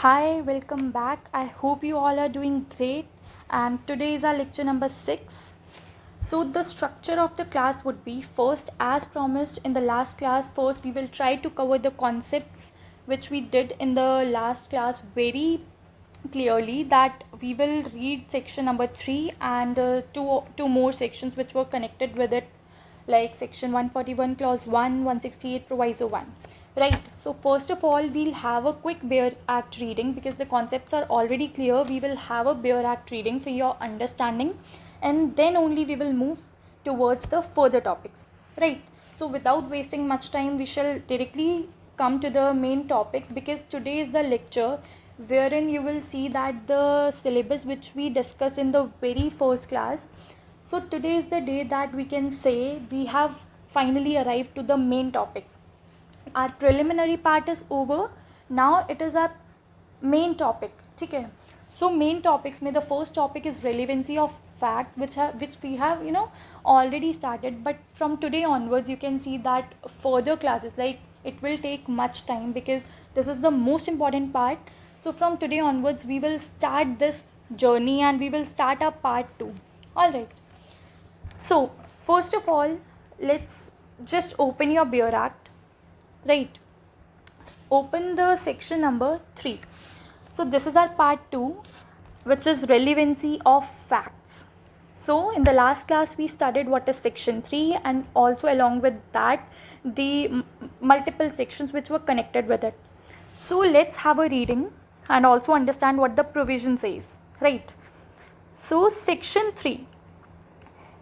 Hi, welcome back. I hope you all are doing great. And today is our lecture number 6. So, the structure of the class would be first, as promised in the last class, first we will try to cover the concepts which we did in the last class very clearly. That we will read section number 3 and two more sections which were connected with it, like section 141 clause 1, 168 proviso 1. Right, so first of all we'll have a quick bare act reading because the concepts are already clear. We will have a bare act reading for your understanding, and then only we will move towards the further topics. Right, so without wasting much time, we shall directly come to the main topics, because today is the lecture wherein you will see that the syllabus which we discussed in the very first class. So today is the day that we can say we have finally arrived to the main topic. Our preliminary part is over. Now it is our main topic. Okay. So main topics में the first topic is relevancy of facts, which we have already started, but from today onwards you can see that further classes, like, it will take much time because this is the most important part. So from today onwards we will start this journey and we will start our part 2. Alright. So first of all, let's just open your Beer Act. Right, open the section number 3. So this is our part 2, which is relevancy of facts. So in the last class we studied what is section 3, and also along with that the multiple sections which were connected with it. So let's have a reading and also understand what the provision says. Right, so section 3,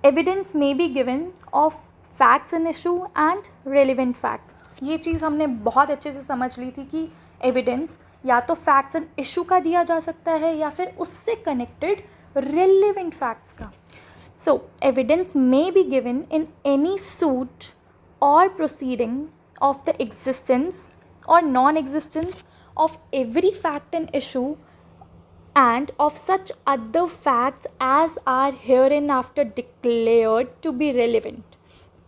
evidence may be given of facts in issue and relevant facts. ये चीज़ हमने बहुत अच्छे से समझ ली थी कि evidence या तो फैक्ट्स एंड इशू का दिया जा सकता है या फिर उससे कनेक्टेड रेलिवेंट फैक्ट्स का. So evidence may be given in any suit or proceeding of the existence or non existence of every fact and issue and of such other facts as are hereinafter declared to be relevant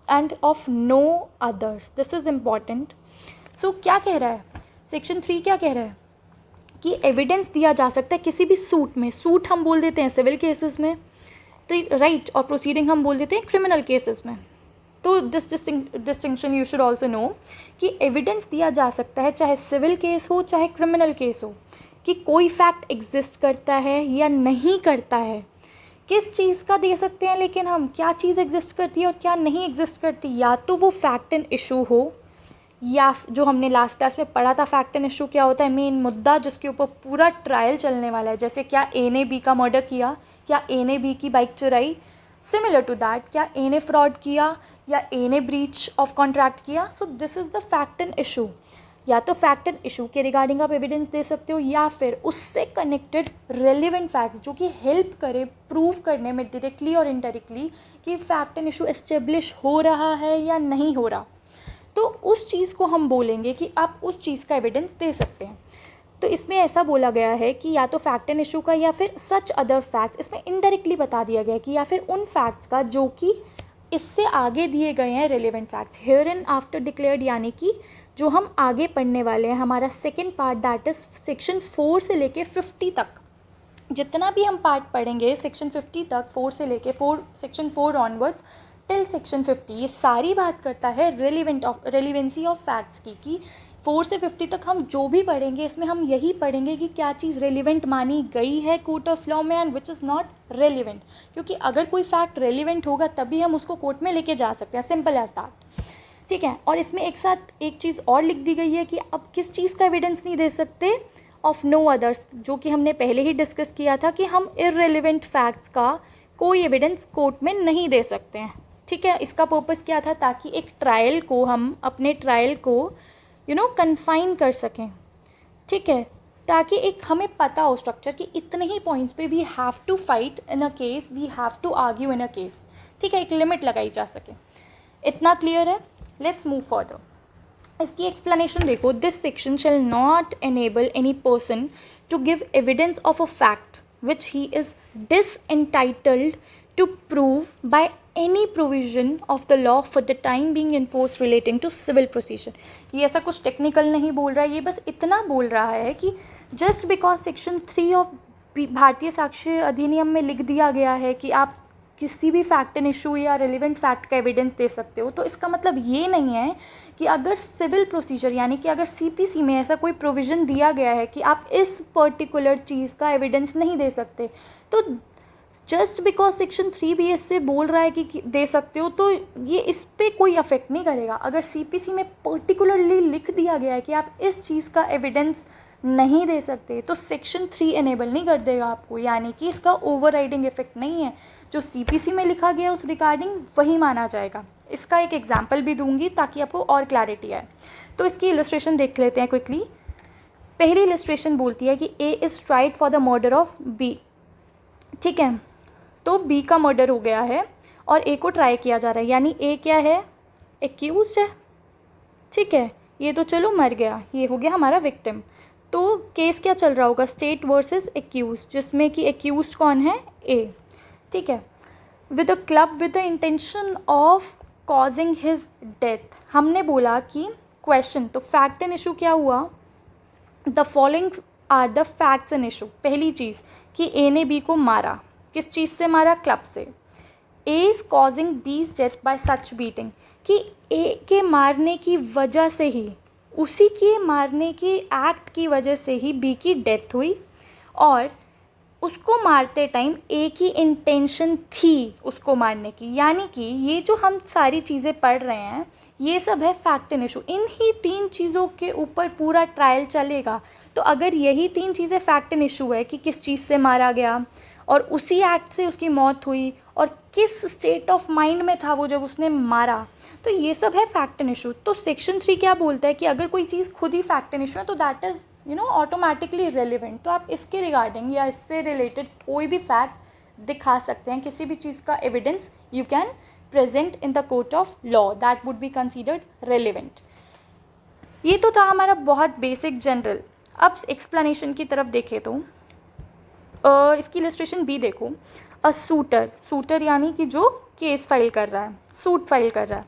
and of no others. This is important. So क्या कह रहा है section 3? क्या कह रहा है कि evidence दिया जा सकता है किसी भी सूट में. सूट हम बोल देते हैं सिविल केसेस में, राइट, और प्रोसीडिंग हम बोल देते हैं क्रिमिनल केसेस में. तो this distinction you should also know कि एविडेंस दिया जा सकता है चाहे सिविल केस हो चाहे क्रिमिनल केस हो, कि कोई फैक्ट एग्जिस्ट करता है या नहीं करता है. किस चीज़ का दे सकते हैं, लेकिन हम क्या चीज़ एग्जिस्ट करती है और क्या नहीं एग्जिस्ट करती. या तो वो फैक्ट एंड इशू हो, या जो हमने लास्ट क्लास में पढ़ा था फैक्ट एंड इशू क्या होता है, मेन मुद्दा जिसके ऊपर पूरा ट्रायल चलने वाला है. जैसे क्या ए ने बी का मर्डर किया, क्या ए ने बी की बाइक चुराई. सिमिलर टू दैट, क्या ए ने फ्रॉड किया या ए ने ब्रीच ऑफ कॉन्ट्रैक्ट किया. सो this is the fact and issue. या तो फैक्ट एंड इशू के रिगार्डिंग आप एविडेंस दे सकते हो, या फिर उससे कनेक्टेड रेलिवेंट फैक्ट्स जो कि हेल्प करे प्रूव करने में डायरेक्टली और इनडायरेक्टली कि फैक्ट एंड इशू एस्टेब्लिश हो रहा है या नहीं हो रहा. तो उस चीज़ को हम बोलेंगे कि आप उस चीज़ का एविडेंस दे सकते हैं. तो इसमें ऐसा बोला गया है कि या तो फैक्ट एंड इशू का या फिर सच अदर फैक्ट्स. इसमें इनडायरेक्टली बता दिया गया है कि या फिर उन फैक्ट्स का जो कि इससे आगे दिए गए हैं relevant facts, here and after declared, यानी कि जो हम आगे पढ़ने वाले हैं हमारा second part, that is section 4 से लेके 50 तक. जितना भी हम पार्ट पढ़ेंगे सेक्शन 50 तक, 4 से लेके सेक्शन 4 ऑनवर्ड्स टिल सेक्शन 50, ये सारी बात करता है रेलिवेंसी ऑफ फैक्ट्स की. कि 4 से 50 तक हम जो भी पढ़ेंगे इसमें हम यही पढ़ेंगे कि क्या चीज़ रेलिवेंट मानी गई है कोर्ट ऑफ लॉ में and which is not relevant. क्योंकि अगर कोई फैक्ट रेलिवेंट होगा तभी हम उसको कोर्ट में लेके जा सकते हैं, सिंपल एज दैट. ठीक है, और इसमें एक साथ एक चीज़ और लिख दी गई है कि अब किस चीज़ का एविडेंस नहीं दे सकते, ऑफ नो अदर्स, जो कि हमने पहले ही डिस्कस किया था कि हम इररेलेवेंट फैक्ट्स का कोई एविडेंस कोर्ट में नहीं दे सकते हैं. ठीक है, इसका पर्पस क्या था, ताकि एक ट्रायल को हम अपने ट्रायल को कन्फाइन कर सकें. ठीक है, ताकि एक हमें पता हो स्ट्रक्चर कि इतने ही पॉइंट्स पे we have to fight in a case, we have to argue in a case. ठीक है, एक लिमिट लगाई जा सके. इतना क्लियर है. Let's move further. इसकी एक्सप्लेनेशन देखो. This section shall not enable any person to give evidence of a fact which he is disentitled to prove by any provision of the law for the time being enforced relating to civil procedure. ये ऐसा कुछ technical नहीं बोल रहा है, ये बस इतना बोल रहा है कि जस्ट बिकॉज सेक्शन 3 ऑफ भारतीय साक्ष्य अधिनियम में लिख दिया गया है कि आप किसी भी फैक्ट एंड इशू या रिलेवेंट फैक्ट का एविडेंस दे सकते हो, तो इसका मतलब ये नहीं है कि अगर सिविल प्रोसीजर यानी कि अगर सीपीसी में ऐसा कोई प्रोविज़न दिया गया है कि आप इस पर्टिकुलर चीज़ का एविडेंस नहीं दे सकते, तो जस्ट बिकॉज सेक्शन 3 से बोल रहा है कि दे सकते हो, तो ये इस पर कोई अफेक्ट नहीं करेगा। अगर सीपीसी में पर्टिकुलरली लिख दिया गया है कि आप इस चीज़ का एविडेंस नहीं दे सकते, तो सेक्शन 3 एनेबल नहीं कर देगा आपको, यानी कि इसका ओवरराइडिंग इफेक्ट नहीं है। जो सीपीसी में लिखा गया उस रिगार्डिंग वही माना जाएगा। इसका एक एग्जाम्पल भी दूंगी ताकि आपको और क्लैरिटी आए। तो इसकी इलस्ट्रेशन देख लेते हैं क्विकली। पहली इलस्ट्रेशन बोलती है कि A is tried for the murder of B. ठीक है, तो बी का मर्डर हो गया है और ए को ट्राई किया जा रहा है, यानी ए क्या है, एक्यूज है। ठीक है, ये तो चलो मर गया, ये हो गया हमारा विक्टिम। तो केस क्या चल रहा होगा, स्टेट वर्सेस एक्यूज, जिसमें कि एक्यूज कौन है, ए। ठीक है, with a club with the intention of causing his death. हमने बोला कि क्वेश्चन, तो फैक्ट एंड इशू क्या हुआ, the following are the facts and issue. पहली चीज़ कि ए ने बी को मारा, किस चीज़ से मारा, क्लब से। ए इज़ कॉजिंग बीज डेथ बाय सच बीटिंग, कि ए के मारने की वजह से ही, उसी के मारने की एक्ट की वजह से ही बी की डेथ हुई, और उसको मारते टाइम ए की इंटेंशन थी उसको मारने की। यानी कि ये जो हम सारी चीज़ें पढ़ रहे हैं ये सब है फैक्ट एंड इशू। इन ही 3 चीज़ों के ऊपर पूरा ट्रायल चलेगा। तो अगर यही 3 चीज़ें फैक्ट एंड इशू है कि किस चीज़ से मारा गया और उसी एक्ट से उसकी मौत हुई और किस स्टेट ऑफ माइंड में था वो जब उसने मारा, तो ये सब है फैक्ट एंड इशू। तो सेक्शन 3 क्या बोलता है कि अगर कोई चीज़ खुद ही फैक्ट एंड इशू है तो दैट इज़ ऑटोमेटिकली रेलिवेंट। तो आप इसके रिगार्डिंग या इससे रिलेटेड कोई भी फैक्ट दिखा सकते हैं, किसी भी चीज़ का evidence you can present in the court of law, that would be considered relevant. ये तो था हमारा बहुत बेसिक जनरल। अब एक्सप्लेनेशन की तरफ देखें तो इसकी इलस्ट्रेशन बी देखो। अ सूटर, सूटर यानी कि जो केस फाइल कर रहा है, सूट फाइल कर रहा है।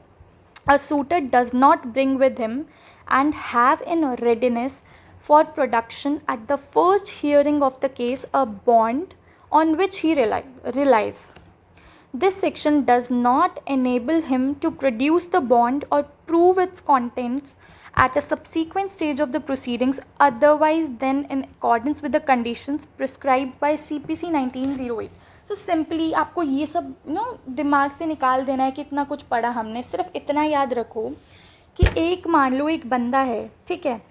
A suitor does not bring with him and have in readiness for production at the first hearing of the case a bond on which he relies. This section does not enable him to produce the bond or prove its contents at a subsequent stage of the proceedings otherwise than in accordance with the conditions prescribed by CPC 1908. तो simply आपको ये सब दिमाग से निकाल देना है कि इतना कुछ पढ़ा हमने। सिर्फ इतना याद रखो कि एक मान लो एक बंदा है, ठीक है,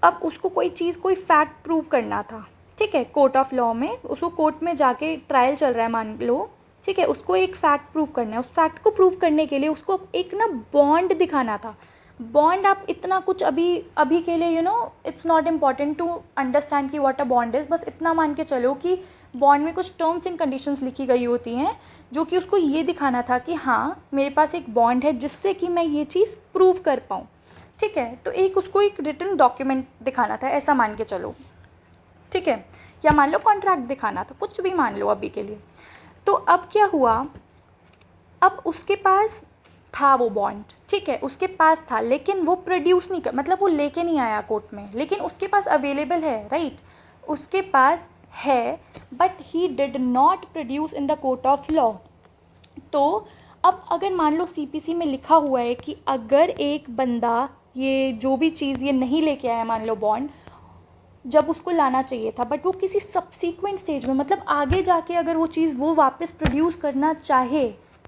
अब उसको कोई चीज़, कोई फैक्ट प्रूव करना था, ठीक है, कोर्ट ऑफ लॉ में उसको कोर्ट में जाके ट्रायल चल रहा है मान लो, ठीक है, उसको एक फैक्ट प्रूव करना है। उस फैक्ट को प्रूव करने के लिए उसको एक बॉन्ड दिखाना था। बॉन्ड, आप इतना कुछ अभी के लिए it's not important to understand कि व्हाट अ बॉन्ड इज़। बस इतना मान के चलो कि बॉन्ड में कुछ टर्म्स एंड कंडीशंस लिखी गई होती हैं जो कि उसको ये दिखाना था कि हाँ मेरे पास एक बॉन्ड है जिससे कि मैं ये चीज़ प्रूव कर पाऊँ। ठीक है, तो उसको एक रिटन डॉक्यूमेंट दिखाना था, ऐसा मान के चलो, ठीक है, या मान लो कॉन्ट्रैक्ट दिखाना था, कुछ भी मान लो अभी के लिए। तो अब क्या हुआ, अब उसके पास था वो बॉन्ड, ठीक है, उसके पास था, लेकिन वो प्रोड्यूस नहीं कर, मतलब वो लेके नहीं आया कोर्ट में, लेकिन उसके पास अवेलेबल है, राइट, उसके पास है, but he did not produce in the court of law. तो अब अगर मान लो सीपीसी में लिखा हुआ है कि अगर एक बंदा ये जो भी चीज़ ये नहीं लेके आया, मान लो बॉन्ड, जब उसको लाना चाहिए था, बट वो किसी सब्सीक्वेंट स्टेज में, मतलब आगे जाके अगर वो चीज़ वो वापस प्रोड्यूस करना चाहे,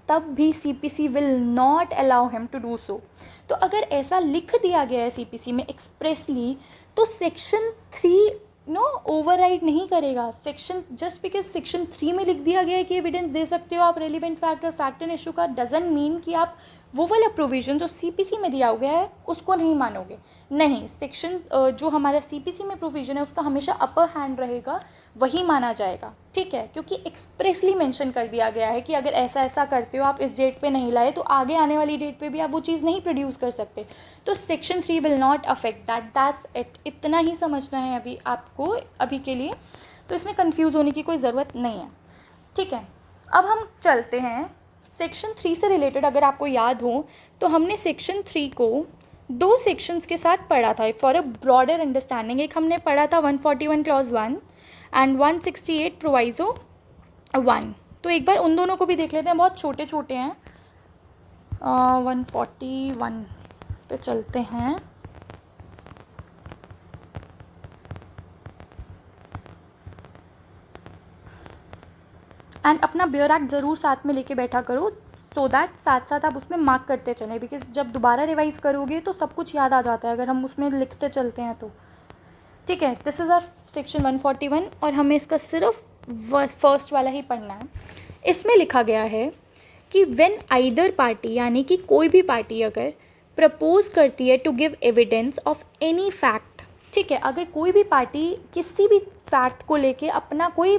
तब भी CPC will not allow him to do so. तो अगर ऐसा लिख दिया गया है सीपीसी में एक्सप्रेसली, तो सेक्शन 3 ओवरराइड नहीं करेगा। सेक्शन, जस्ट बिकॉज सेक्शन 3 में लिख दिया गया है कि एविडेंस दे सकते हो आप रेलिवेंट फैक्ट और फैक्ट एंड इशू का, डजंट मीन कि आप वो वाला प्रोविज़न जो सीपीसी में दिया गया है उसको नहीं मानोगे। नहीं, सेक्शन जो हमारा सीपीसी में प्रोविज़न है उसका हमेशा अपर हैंड रहेगा, वही माना जाएगा, ठीक है, क्योंकि एक्सप्रेसली मेंशन कर दिया गया है कि अगर ऐसा ऐसा करते हो, आप इस डेट पे नहीं लाए तो आगे आने वाली डेट पे भी आप वो चीज़ नहीं प्रोड्यूस कर सकते। तो section 3 will not affect that, that's it. इतना ही समझना है अभी आपको, अभी के लिए, तो इसमें कन्फ्यूज़ होने की कोई ज़रूरत नहीं है, ठीक है। अब हम चलते हैं सेक्शन 3 से रिलेटेड। अगर आपको याद हो तो हमने सेक्शन 3 को दो सेक्शंस के साथ पढ़ा था फॉर अ ब्रॉडर अंडरस्टैंडिंग। एक हमने पढ़ा था 141 क्लॉज 1 एंड 168 प्रोवाइजो 1। तो एक बार उन दोनों को भी देख लेते हैं, बहुत छोटे छोटे हैं। 141 पे चलते हैं। एंड अपना बेयर एक्ट ज़रूर साथ में लेके बैठा करो, सो दैट साथ साथ आप उसमें मार्क करते चलें, बिकॉज जब दोबारा रिवाइज करोगे तो सब कुछ याद आ जाता है अगर हम उसमें लिखते चलते हैं तो। ठीक है, दिस इज़ आवर सेक्शन 141 और हमें इसका सिर्फ फर्स्ट वाला ही पढ़ना है। इसमें लिखा गया है कि व्हेन आइदर पार्टी, यानी कि कोई भी पार्टी अगर प्रपोज करती है to give evidence of any fact, ठीक है, अगर कोई भी पार्टी किसी भी फैक्ट को लेके अपना कोई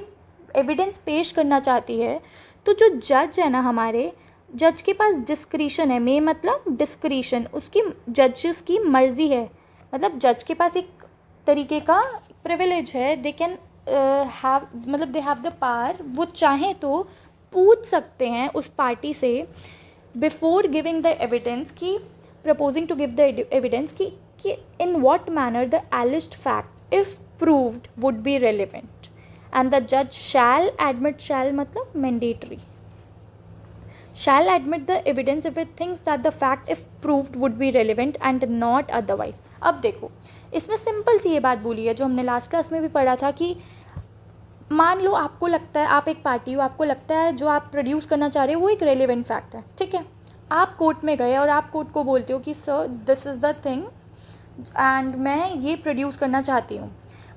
एविडेंस पेश करना चाहती है, तो जो जज है ना, हमारे जज के पास डिस्क्रिशन है। मे मतलब डिस्क्रिशन, उसकी जजेस की मर्जी है, मतलब जज के पास एक तरीके का प्रिविलेज है। दे कैन हैव, मतलब दे हैव द पावर, वो चाहें तो पूछ सकते हैं उस पार्टी से बिफोर गिविंग द एविडेंस, की proposing to give the evidence, कि in what manner the alleged fact if proved would be relevant, and the judge shall admit, shall मतलब mandatory, shall admit the evidence if it thinks that the fact if proved would be relevant and not otherwise। अब देखो, इसमें simple सी ये बात बोली है जो हमने लास्ट क्लास में भी पढ़ा था कि मान लो आपको लगता है, आप एक पार्टी हो, आपको लगता है जो आप प्रोड्यूस करना चाह रहे हो वो एक रेलिवेंट फैक्ट है, ठीक है। आप कोर्ट में गए और आप कोर्ट को बोलते हो कि sir this is the thing and मैं ये प्रोड्यूस करना चाहती हूँ,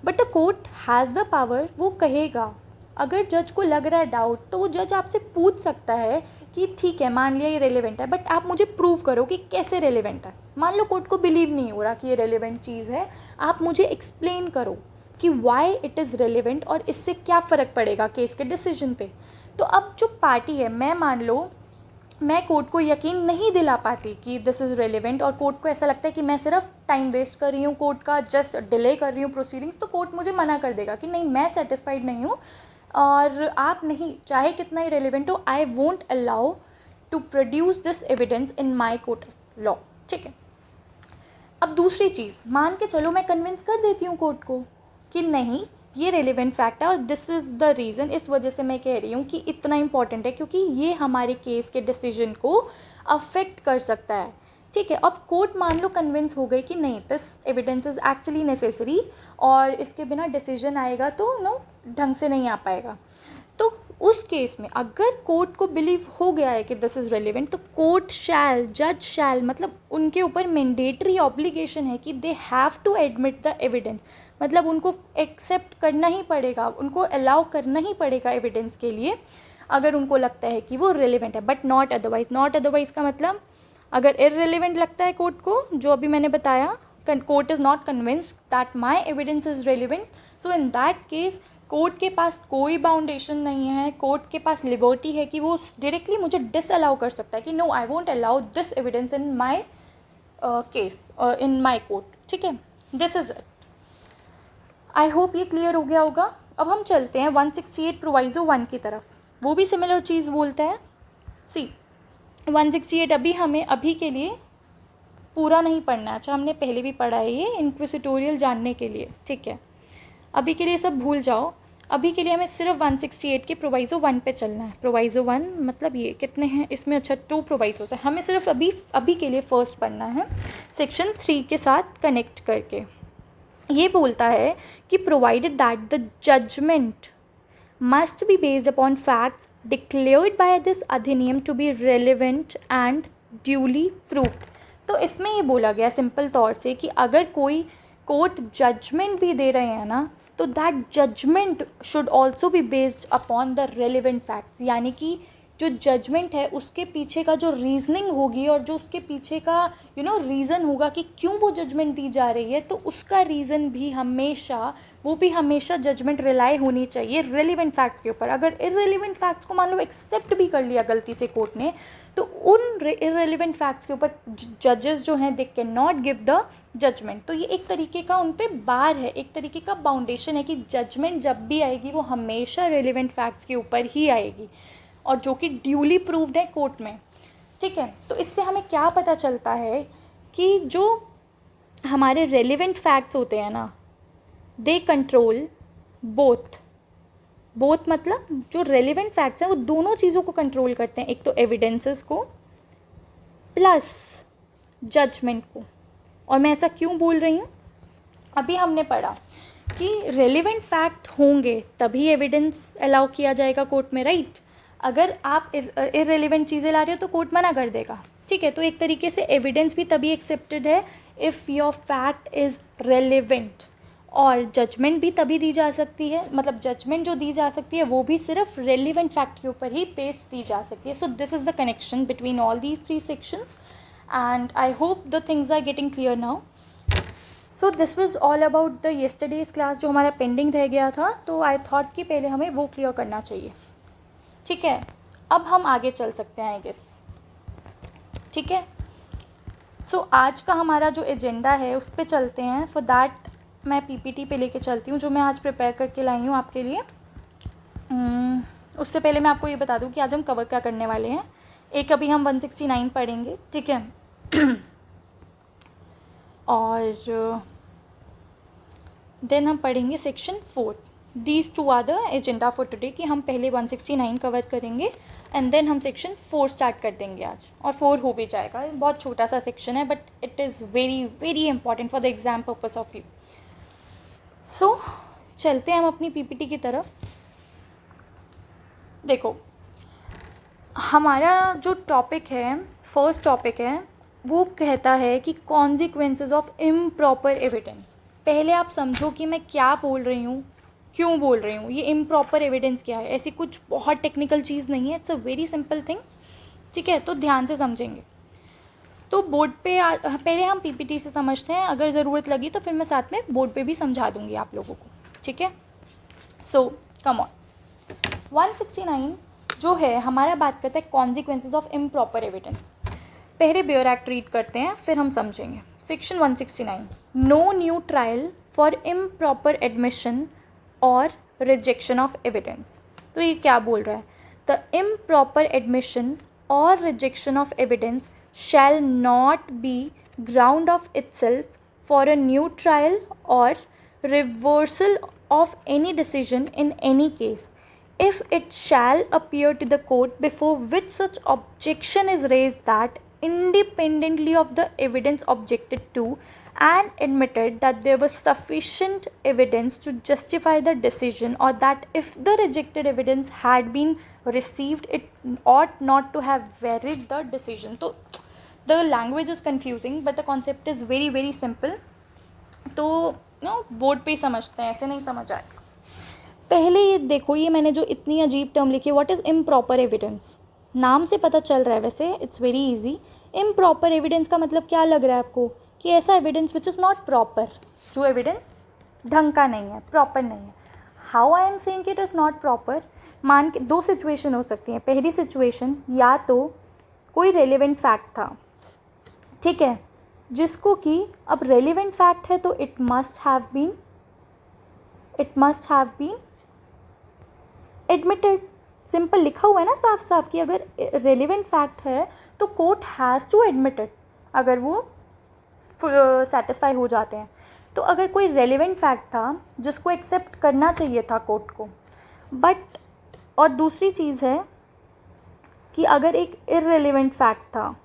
but the court has the power, वो कहेगा। अगर जज को लग रहा है डाउट, तो वो जज आपसे पूछ सकता है कि ठीक है, मान लिया ये रेलिवेंट है, बट आप मुझे प्रूव करो कि कैसे रेलिवेंट है। मान लो कोर्ट को बिलीव नहीं हो रहा कि ये रेलिवेंट चीज़ है, आप मुझे एक्सप्लेन करो कि वाई इट इज़ रेलिवेंट और इससे क्या फ़र्क पड़ेगा केस के डिसीजन पे। तो अब जो पार्टी है, मैं मान लो मैं कोर्ट को यकीन नहीं दिला पाती कि दिस इज़ रेलिवेंट, और कोर्ट को ऐसा लगता है कि मैं सिर्फ टाइम वेस्ट कर रही हूँ, कोर्ट का जस्ट डिले कर रही हूँ प्रोसीडिंग्स, तो कोर्ट मुझे मना कर देगा कि नहीं, मैं सेटिस्फाइड नहीं हूँ और आप नहीं, चाहे कितना ही रेलिवेंट हो, I won't allow to produce this evidence in my court law. ठीक है, अब दूसरी चीज़, मान के चलो मैं कन्विंस कर देती हूँ कोर्ट को कि नहीं, ये रेलिवेंट फैक्ट है और दिस इज़ द रीज़न, इस वजह से मैं कह रही हूँ कि इतना इंपॉर्टेंट है क्योंकि ये हमारे केस के डिसीजन को अफेक्ट कर सकता है। ठीक है, अब कोर्ट मान लो कन्विंस हो गई कि नहीं, this evidence is actually necessary और इसके बिना डिसीजन आएगा तो ढंग से नहीं आ पाएगा। तो उस केस में अगर कोर्ट को बिलीव हो गया है कि दिस इज़ रेलिवेंट, तो कोर्ट शैल, जज शैल, मतलब उनके ऊपर मैंडेटरी ऑब्लिगेशन है कि they have to admit the evidence, मतलब उनको एक्सेप्ट करना ही पड़ेगा, उनको अलाउ करना ही पड़ेगा एविडेंस के लिए, अगर उनको लगता है कि वो रेलिवेंट है, but not otherwise. Not otherwise का मतलब अगर इररेलेवेंट लगता है कोर्ट को, जो अभी मैंने बताया, court is not convinced that my evidence is relevant, so in that case court के पास कोई बाउंडेशन नहीं है, कोर्ट के पास लिबर्टी है कि वो डायरेक्टली मुझे डिसअलाउ कर सकता है कि no, I won't allow this evidence in my case in my court. ठीक है, this is it. I hope ये क्लियर हो गया होगा। अब हम चलते हैं 168 प्रोवाइजो 1 की तरफ, वो भी सिमिलर चीज़ बोलता है। सी 168 अभी के लिए पूरा नहीं पढ़ना है, अच्छा हमने पहले भी पढ़ा है ये इंक्विजिटोरियल जानने के लिए। ठीक है, अभी के लिए सब भूल जाओ, अभी के लिए हमें सिर्फ 168 के प्रोवाइजो 1 पे चलना है। प्रोवाइजो 1 मतलब ये कितने हैं इसमें, अच्छा 2 प्रोवाइजोस है, हमें सिर्फ अभी के लिए फर्स्ट पढ़ना है सेक्शन 3 के साथ कनेक्ट करके। ये बोलता है कि provided that the judgment must be based upon facts declared by this अधिनियम to be relevant and duly proved. तो इसमें ये बोला गया सिंपल तौर से कि अगर कोई कोर्ट जजमेंट भी दे रहे हैं ना, तो that judgement should also be based upon the relevant facts, यानी कि जो जजमेंट है उसके पीछे का जो रीजनिंग होगी और जो उसके पीछे का रीज़न होगा कि क्यों वो जजमेंट दी जा रही है, तो उसका रीज़न भी हमेशा जजमेंट रिलाई होनी चाहिए रेलिवेंट फैक्ट्स के ऊपर। अगर इररेलेवेंट फैक्ट्स को मान लो एक्सेप्ट भी कर लिया गलती से कोर्ट ने, तो उन इररेलेवेंट फैक्ट्स के ऊपर जजेस जो हैं they can not give the judgement. तो ये एक तरीके का उन पर बार है, एक तरीके का बाउंडेशन है कि जजमेंट जब भी आएगी वो हमेशा रेलिवेंट फैक्ट्स के ऊपर ही आएगी और जो कि ड्यूली प्रूव्ड है कोर्ट में। ठीक है, तो इससे हमें क्या पता चलता है कि जो हमारे रेलिवेंट फैक्ट्स होते हैं ना, दे कंट्रोल बोथ मतलब जो रेलिवेंट फैक्ट्स हैं वो दोनों चीज़ों को कंट्रोल करते हैं, एक तो एविडेंसेस को प्लस जजमेंट को। और मैं ऐसा क्यों बोल रही हूँ, अभी हमने पढ़ा कि रेलिवेंट फैक्ट होंगे तभी एविडेंस अलाउ किया जाएगा कोर्ट में, राइट। अगर आप इररेलेवेंट चीज़ें ला रहे हो तो कोर्ट मना कर देगा, ठीक है। तो एक तरीके से एविडेंस भी तभी एक्सेप्टेड है if your fact is relevant, और जजमेंट भी तभी दी जा सकती है, मतलब जजमेंट जो दी जा सकती है वो भी सिर्फ रेलिवेंट फैक्ट के ऊपर ही बेस दी जा सकती है। So this is the connection between all these 3 sections and I hope the things are getting clear now. So this was all about the yesterday's class जो हमारा पेंडिंग रह गया था, तो आई थॉट कि पहले हमें वो क्लियर करना चाहिए, ठीक है। अब हम आगे चल सकते हैं आई गेस, ठीक है। सो आज का हमारा जो एजेंडा है उस पर चलते हैं। फॉर दैट मैं पीपीटी पे लेके चलती हूँ जो मैं आज प्रिपेयर करके लाई हूँ आपके लिए। उससे पहले मैं आपको ये बता दूँ कि आज हम कवर क्या करने वाले हैं। एक अभी हम 169 पढ़ेंगे, ठीक है और देन हम पढ़ेंगे section 4। These 2 are the agenda for today कि हम पहले 169 कवर करेंगे एंड देन हम सेक्शन 4 स्टार्ट कर देंगे आज, और 4 हो भी जाएगा। बहुत छोटा सा सेक्शन है but it is very very important for the exam purpose of you. So चलते हैं हम अपनी पीपीटी की तरफ। देखो हमारा जो टॉपिक है, फर्स्ट टॉपिक है, वो कहता है कि कॉन्सिक्वेंसेस ऑफ इम्प्रॉपर एविडेंस। पहले आप समझो कि मैं क्या बोल रही हूँ, क्यों बोल रही हूँ। ये इम्प्रॉपर एविडेंस क्या है, ऐसी कुछ बहुत टेक्निकल चीज़ नहीं है, it's a very simple thing, ठीक है। तो ध्यान से समझेंगे। तो बोर्ड पे पहले हम पीपीटी से समझते हैं, अगर ज़रूरत लगी तो फिर मैं साथ में बोर्ड पे भी समझा दूँगी आप लोगों को, ठीक है। सो कम ऑन, 169 जो है हमारा बात करता है कॉन्सिक्वेंसेस ऑफ इम्प्रॉपर एविडेंस। पहले बेयर एक्ट रीड करते हैं फिर हम समझेंगे। Section 169, no new trial for improper admission और रिजेक्शन ऑफ एविडेंस। तो ये क्या बोल रहा है, द इम्प्रॉपर एडमिशन और rejection of evidence shall not be ground of itself for a new trial or reversal of any decision in any case, if it shall appear to the court before which such objection is raised that independently of the evidence objected to and admitted that there was sufficient evidence to justify the decision, or that if the rejected evidence had been received it ought not to have varied the decision। तो the language is confusing but the concept is very very simple। तो board पे ही समझते हैं, ऐसे नहीं समझ आएगा। पहले ये देखो, ये मैंने जो इतनी अजीब टर्म लिखी है, व्हाट इज़ इम्प्रॉपर एविडेंस, नाम से पता चल रहा है, वैसे it's very easy. Improper evidence का मतलब क्या लग रहा है आपको, कि ऐसा evidence which is not proper, जो एविडेंस ढंग का नहीं है, प्रॉपर नहीं है। How I am saying it is not proper, मान के 2 सिचुएशन हो सकती हैं। पहली सिचुएशन, या तो कोई रेलिवेंट फैक्ट था, ठीक है, जिसको कि अब रेलिवेंट फैक्ट है तो it must have been admitted. Simple लिखा हुआ है ना साफ साफ कि अगर रेलिवेंट फैक्ट है तो court has to admit it, अगर वो सेटिस्फाई हो जाते हैं। तो अगर कोई रेलिवेंट फैक्ट था जिसको एक्सेप्ट करना चाहिए था कोर्ट को, बट और दूसरी चीज़ है कि अगर एक इररेलेवेंट फैक्ट था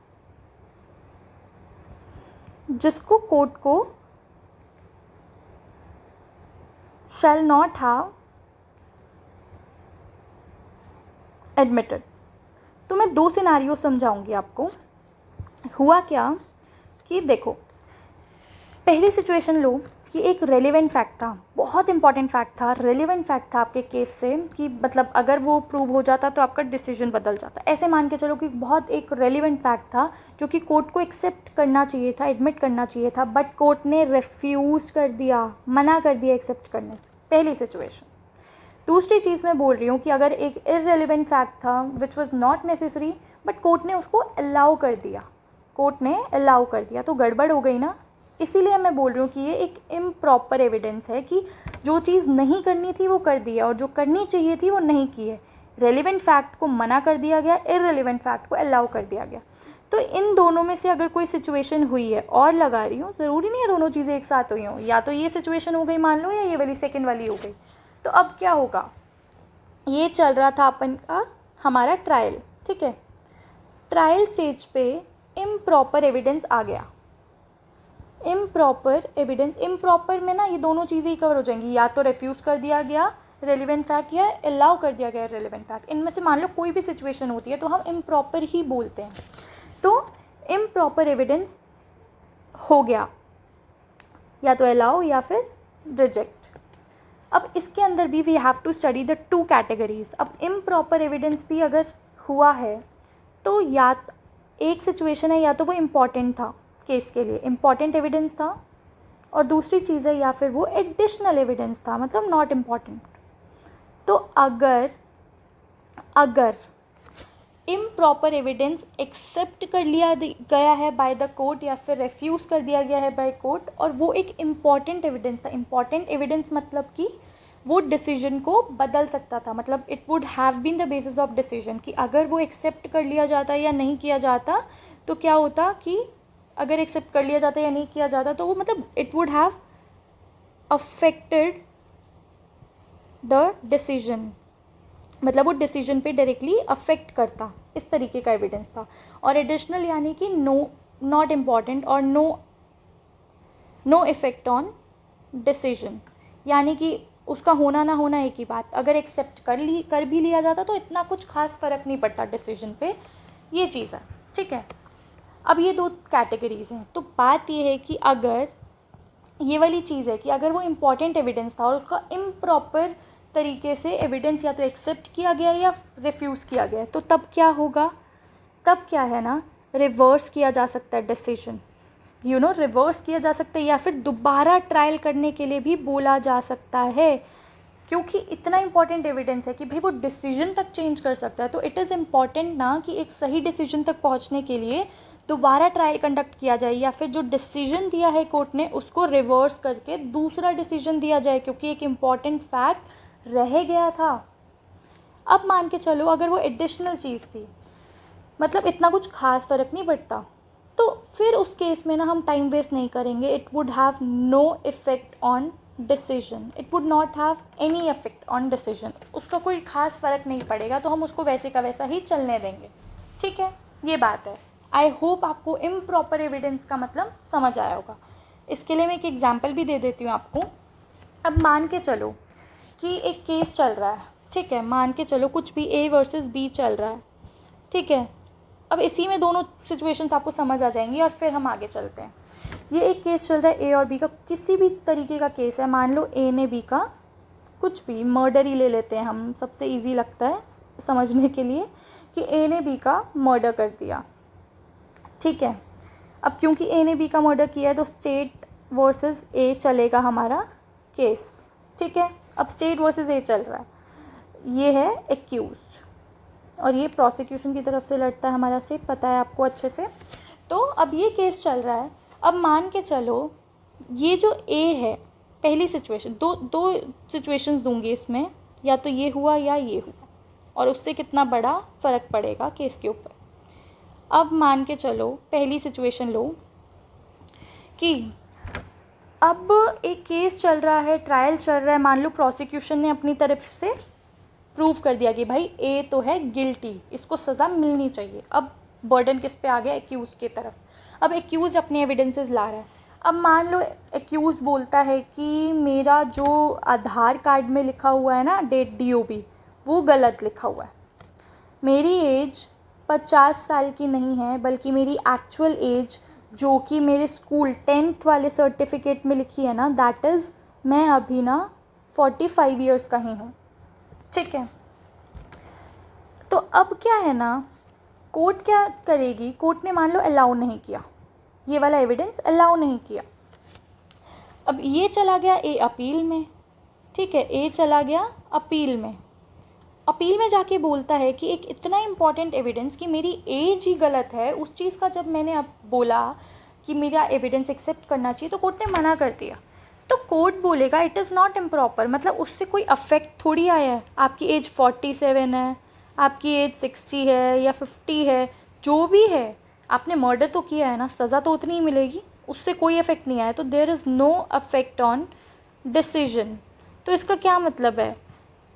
जिसको कोर्ट को शैल नॉट हैव एडमिटेड। तो मैं 2 सिनारियो समझाऊंगी आपको। हुआ क्या कि देखो, पहली सिचुएशन लो कि एक रेलिवेंट फैक्ट था, बहुत इंपॉर्टेंट फैक्ट था, रेलिवेंट फैक्ट था आपके केस से, कि मतलब अगर वो प्रूव हो जाता तो आपका डिसीजन बदल जाता। ऐसे मान के चलो कि बहुत एक रेलिवेंट फैक्ट था जो कि कोर्ट को एक्सेप्ट करना चाहिए था, एडमिट करना चाहिए था, बट कोर्ट ने रिफ्यूज़ कर दिया, मना कर दिया एक्सेप्ट करने से। पहली सिचुएशन। दूसरी चीज़ मैं बोल रही हूँ कि अगर एक इररेलेवेंट फैक्ट था which was not necessary but court ने उसको अलाउ कर दिया, तो गड़बड़ हो गई ना। इसीलिए मैं बोल रही हूँ कि ये एक इम्प्रॉपर एविडेंस है कि जो चीज़ नहीं करनी थी वो कर दी है और जो करनी चाहिए थी वो नहीं की है। रेलिवेंट फैक्ट को मना कर दिया गया, इररेलेवेंट फैक्ट को अलाउ कर दिया गया। तो इन दोनों में से अगर कोई सिचुएशन हुई है और लगा रही हूँ, ज़रूरी नहीं है दोनों चीज़ें एक साथ हुई हों, या तो ये सिचुएशन हो गई मान लो, या ये वाली सेकंड वाली हो गई। तो अब क्या होगा, ये चल रहा था अपन का हमारा ट्रायल, ठीक है। ट्रायल स्टेज पे इम्प्रॉपर एविडेंस आ गया। इम्प्रॉपर एविडेंस, इम्प्रॉपर में ना ये दोनों चीज़ें ही कवर हो जाएंगी, या तो रेफ्यूज़ कर दिया गया रेलिवेंट फैक्ट या अलाउ कर दिया गया रेलिवेंट फैक्ट। इनमें से मान लो कोई भी सिचुएशन होती है तो हम इम्प्रॉपर ही बोलते हैं। तो इम्प्रॉपर एविडेंस हो गया, या तो अलाउ या फिर रिजेक्ट। अब इसके अंदर भी we have to study the two categories. अब इम्प्रॉपर एविडेंस भी अगर हुआ है तो या एक सिचुएशन है, या तो वो इम्पॉर्टेंट था केस के लिए, इम्पॉर्टेंट एविडेंस था, और दूसरी चीज़ है या फिर वो एडिशनल एविडेंस था, मतलब नॉट इम्पॉर्टेंट। तो अगर इम्प्रॉपर एविडेंस एक्सेप्ट कर लिया गया है बाय द कोर्ट या फिर रेफ्यूज़ कर दिया गया है बाय कोर्ट, और वो एक इम्पॉर्टेंट एविडेंस था, इम्पॉर्टेंट एविडेंस मतलब कि वो डिसीजन को बदल सकता था, मतलब it would have been the basis of decision, कि अगर वो एक्सेप्ट कर लिया जाता या नहीं किया जाता तो क्या होता, कि अगर एक्सेप्ट कर लिया जाता या नहीं किया जाता तो वो मतलब it would have affected the decision, मतलब वो डिसीजन पे डायरेक्टली अफेक्ट करता, इस तरीके का एविडेंस था। और एडिशनल यानी कि नॉट इम्पॉर्टेंट और नो इफेक्ट ऑन डिसीजन, यानी कि उसका होना ना होना एक ही बात, अगर एक्सेप्ट कर भी लिया जाता तो इतना कुछ खास फ़र्क नहीं पड़ता डिसीजन पे, ये चीज़ है, ठीक है। अब ये दो कैटेगरीज हैं। तो बात ये है कि अगर ये वाली चीज़ है कि अगर वो इम्पॉर्टेंट एविडेंस था और उसका इम्प्रॉपर तरीके से एविडेंस या तो एक्सेप्ट किया गया या रिफ्यूज़ किया गया, तो तब क्या होगा, तब क्या है ना, रिवर्स किया जा सकता है डिसीजन, रिवर्स किया जा सकता है, या फिर दोबारा ट्रायल करने के लिए भी बोला जा सकता है, क्योंकि इतना इंपॉर्टेंट एविडेंस है कि भाई वो डिसीजन तक चेंज कर सकता है। तो इट इज़ इम्पॉर्टेंट ना कि एक सही डिसीजन तक पहुंचने के लिए दोबारा ट्रायल कंडक्ट किया जाए, या फिर जो डिसीजन दिया है कोर्ट ने उसको रिवर्स करके दूसरा डिसीजन दिया जाए, क्योंकि एक इम्पॉर्टेंट फैक्ट रह गया था। अब मान के चलो अगर वो एडिशनल चीज़ थी, मतलब इतना कुछ खास फ़र्क नहीं पड़ता, तो फिर उस केस में ना हम टाइम वेस्ट नहीं करेंगे। It would have no effect on decision, it would not have any effect on decision, उसका कोई ख़ास फ़र्क नहीं पड़ेगा, तो हम उसको वैसे का वैसा ही चलने देंगे, ठीक है। ये बात है। आई होप आपको इम्प्रॉपर एविडेंस का मतलब समझ आया होगा। इसके लिए मैं एक एग्जांपल भी दे देती हूँ आपको। अब मान के चलो कि एक केस चल रहा है, ठीक है, मान के चलो कुछ भी A वर्सेस B चल रहा है, ठीक है। अब इसी में दोनों सिचुएशंस आपको समझ आ जाएंगी और फिर हम आगे चलते हैं। ये एक केस चल रहा है A और B का, किसी भी तरीके का केस है, मान लो A ने B का कुछ भी मर्डर ही ले लेते हैं हम, सबसे इजी लगता है समझने के लिए, कि A ने B का मर्डर कर दिया, ठीक है। अब क्योंकि A ने B का मर्डर किया है तो स्टेट वर्सेस A चलेगा हमारा केस, ठीक है। अब स्टेट वर्सेस A चल रहा है, ये है एक्यूज्ड और ये प्रोसिक्यूशन की तरफ से लड़ता है हमारा स्टेट, पता है आपको अच्छे से। तो अब ये केस चल रहा है। अब मान के चलो ये जो A है, पहली सिचुएशन, दो सिचुएशंस दूंगी इसमें, या तो ये हुआ या ये हुआ, और उससे कितना बड़ा फ़र्क पड़ेगा केस के ऊपर। अब मान के चलो पहली सिचुएशन लो कि अब एक केस चल रहा है, ट्रायल चल रहा है, मान लो प्रोसिक्यूशन ने अपनी तरफ से प्रूव कर दिया कि भाई A तो है गिल्टी, इसको सज़ा मिलनी चाहिए। अब बर्डन किस पे आ गया, एक्यूज़ की तरफ। अब एक्यूज़ अपने एविडेंसेस ला रहा है। अब मान लो एक्यूज़ बोलता है कि मेरा जो आधार कार्ड में लिखा हुआ है ना डेट DOB, वो गलत लिखा हुआ है, मेरी एज 50 साल की नहीं है, बल्कि मेरी एक्चुअल एज जो कि मेरे स्कूल 10th वाले सर्टिफिकेट में लिखी है ना, दैट इज़ मैं अभी ना 45 ईयर्स का ही हूँ, ठीक है। तो अब क्या है ना, कोर्ट क्या करेगी, कोर्ट ने मान लो अलाउ नहीं किया, ये वाला एविडेंस अलाउ नहीं किया। अब ये चला गया A अपील में, ठीक है, A चला गया अपील में। अपील में जाके बोलता है कि एक इतना इम्पॉर्टेंट एविडेंस कि मेरी एज ही गलत है, उस चीज़ का जब मैंने अब बोला कि मेरा एविडेंस एक्सेप्ट करना चाहिए तो कोर्ट ने मना कर दिया। तो कोर्ट बोलेगा इट इज़ नॉट इम्प्रॉपर, मतलब उससे कोई अफेक्ट थोड़ी आया है। आपकी एज 47 है, आपकी एज 60 है या 50 है, जो भी है, आपने मर्डर तो किया है ना, सज़ा तो उतनी ही मिलेगी, उससे कोई इफ़ेक्ट नहीं आया, तो there is no affect on decision. तो इसका क्या मतलब है,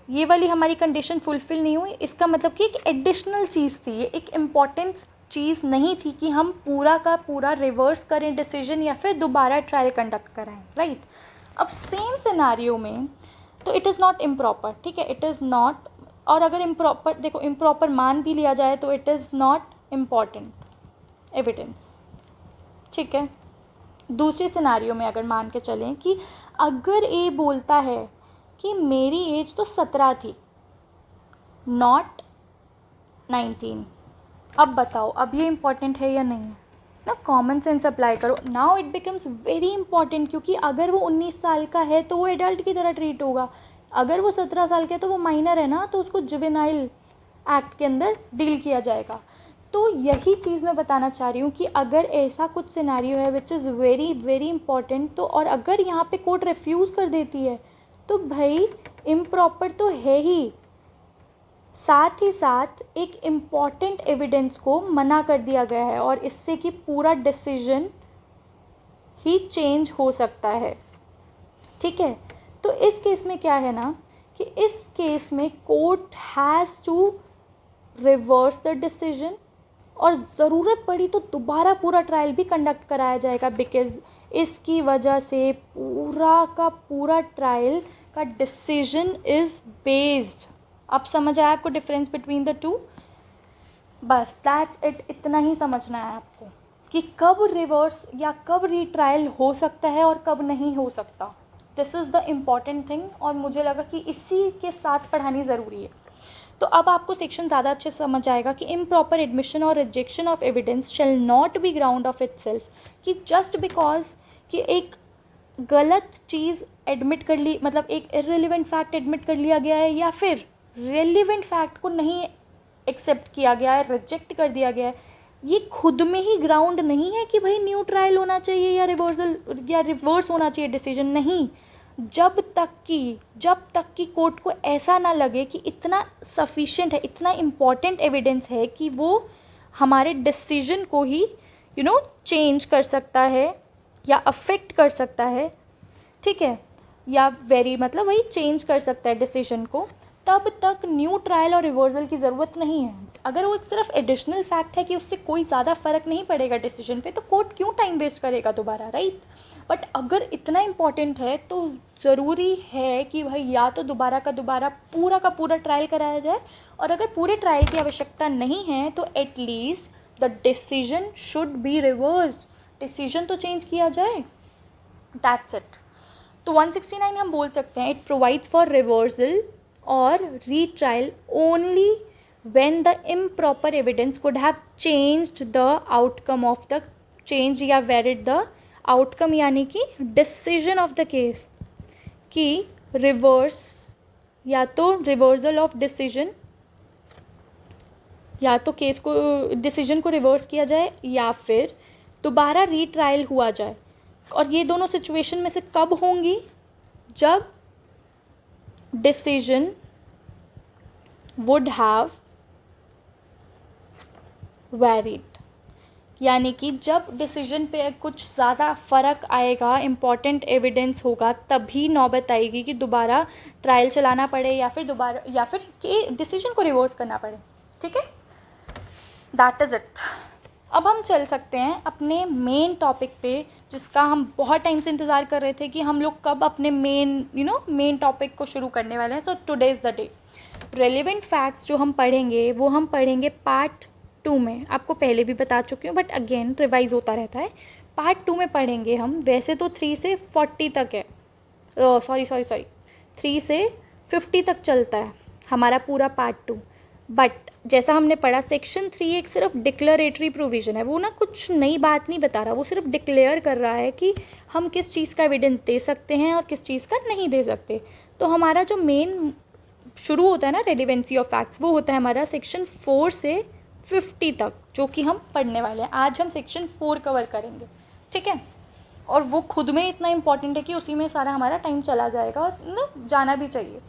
ये वाली हमारी कंडीशन फुलफ़िल नहीं हुई, इसका मतलब कि एक एडिशनल चीज़ थी, ये एक इम्पॉर्टेंट चीज़ नहीं थी कि हम पूरा का पूरा रिवर्स करें डिसीजन या फिर दोबारा ट्रायल कंडक्ट कराएं, राइट। अब सेम सिनारियो में तो इट इज़ नॉट इम्प्रॉपर, ठीक है, इट इज़ नॉट, और अगर इम्प्रॉपर, देखो इम्प्रॉपर मान भी लिया जाए तो it is not important evidence, ठीक है। दूसरे सिनारियो में अगर मान के चलें कि अगर ए बोलता है कि मेरी एज तो 17 थी, नॉट 19, अब बताओ अब ये इम्पॉर्टेंट है या नहीं है ना, कॉमन सेंस अप्लाई करो, now it becomes very important, क्योंकि अगर वो 19 साल का है तो वो एडल्ट की तरह ट्रीट होगा, अगर वो 17 साल का है तो वो माइनर है ना, तो उसको जुवेनाइल एक्ट के अंदर डील किया जाएगा। तो यही चीज़ मैं बताना चाह रही हूँ कि अगर ऐसा कुछ सिनेरियो है which is very very important, तो और अगर यहाँ पे कोर्ट रिफ्यूज़ कर देती है तो भाई इम्प्रॉपर तो है ही, साथ ही साथ एक इम्पॉर्टेंट एविडेंस को मना कर दिया गया है, और इससे कि पूरा डिसीजन ही चेंज हो सकता है, ठीक है। तो इस केस में क्या है ना कि इस केस में court has to reverse the decision, और ज़रूरत पड़ी तो दोबारा पूरा ट्रायल भी कंडक्ट कराया जाएगा, बिकॉज इसकी वजह से पूरा का पूरा ट्रायल का डिसीजन इज़ बेस्ड। अब समझ आया आपको डिफरेंस बिटवीन द टू, बस दैट्स इट, इतना ही समझना है आपको कि कब रिवर्स या कब रीट्रायल हो सकता है और कब नहीं हो सकता, this is the important thing, और मुझे लगा कि इसी के साथ पढ़ानी ज़रूरी है। तो अब आपको सेक्शन ज़्यादा अच्छे से समझ आएगा कि इम्प्रॉपर एडमिशन और rejection of evidence shall not be ground of itself, कि जस्ट बिकॉज कि एक गलत चीज़ एडमिट कर ली, मतलब एक इररिलेवेंट फैक्ट एडमिट कर लिया गया है या फिर रेलिवेंट फैक्ट को नहीं एक्सेप्ट किया गया है, रिजेक्ट कर दिया गया है, ये खुद में ही ग्राउंड नहीं है कि भाई न्यू ट्रायल होना चाहिए या रिवर्स होना चाहिए डिसीजन, नहीं। जब तक कि कोर्ट को ऐसा ना लगे कि इतना सफिशिएंट है, इतना इम्पॉर्टेंट एविडेंस है कि वो हमारे डिसीजन को ही चेंज कर सकता है या अफेक्ट कर सकता है, ठीक है, या मतलब वही चेंज कर सकता है डिसीजन को, तब तक न्यू ट्रायल और रिवर्सल की ज़रूरत नहीं है। अगर वो एक सिर्फ एडिशनल फैक्ट है कि उससे कोई ज़्यादा फ़र्क नहीं पड़ेगा डिसीजन पे, तो कोर्ट क्यों टाइम वेस्ट करेगा दोबारा, राइट। बट अगर इतना इम्पॉर्टेंट है तो ज़रूरी है कि भाई या तो दोबारा का दोबारा पूरा का पूरा ट्रायल कराया जाए, और अगर पूरे ट्रायल की आवश्यकता नहीं है तो at least the decision should be reversed, decision तो चेंज किया जाए, दैट्स इट। तो 169 हम बोल सकते हैं, इट प्रोवाइड्स फॉर रिवर्सल और retrial only when the improper evidence could have changed the outcome of the change या varied the outcome, यानी कि decision of the case, कि reverse या तो reversal of decision, या तो केस को डिसीजन को रिवर्स किया जाए या फिर दोबारा रीट्रायल हुआ जाए, और ये दोनों सिचुएशन में से कब होंगी, जब डिसीजन वुड हैव वैरिड, यानी कि जब डिसीजन पे कुछ ज़्यादा फ़र्क आएगा, इम्पॉर्टेंट एविडेंस होगा, तभी नौबत आएगी कि दोबारा ट्रायल चलाना पड़े या फिर दोबारा या फिर के डिसीजन को रिवर्स करना पड़े, ठीक है, दैट इज़ इट। अब हम चल सकते हैं अपने मेन टॉपिक पे, जिसका हम बहुत टाइम से इंतज़ार कर रहे थे कि हम लोग कब अपने मेन टॉपिक को शुरू करने वाले हैं। So today is the day. Relevant facts जो हम पढ़ेंगे वो हम पढ़ेंगे पार्ट 2 में, आपको पहले भी बता चुकी हूँ बट अगेन रिवाइज होता रहता है। पार्ट 2 में पढ़ेंगे हम, वैसे तो 3 से 40 तक है, सॉरी 3 से 50 तक चलता है हमारा पूरा पार्ट 2, बट जैसा हमने पढ़ा सेक्शन 3 एक सिर्फ डिक्लेरेटरी प्रोविज़न है, वो ना कुछ नई बात नहीं बता रहा, वो सिर्फ डिक्लेयर कर रहा है कि हम किस चीज़ का एविडेंस दे सकते हैं और किस चीज़ का नहीं दे सकते। तो हमारा जो मेन शुरू होता है ना रेलिवेंसी ऑफ फैक्ट्स, वो होता है हमारा सेक्शन 4 से 50 तक, जो कि हम पढ़ने वाले हैं। आज हम सेक्शन 4 कवर करेंगे, ठीक है, और वो खुद में इतना इम्पॉर्टेंट है कि उसी में सारा हमारा टाइम चला जाएगा और ना जाना भी चाहिए।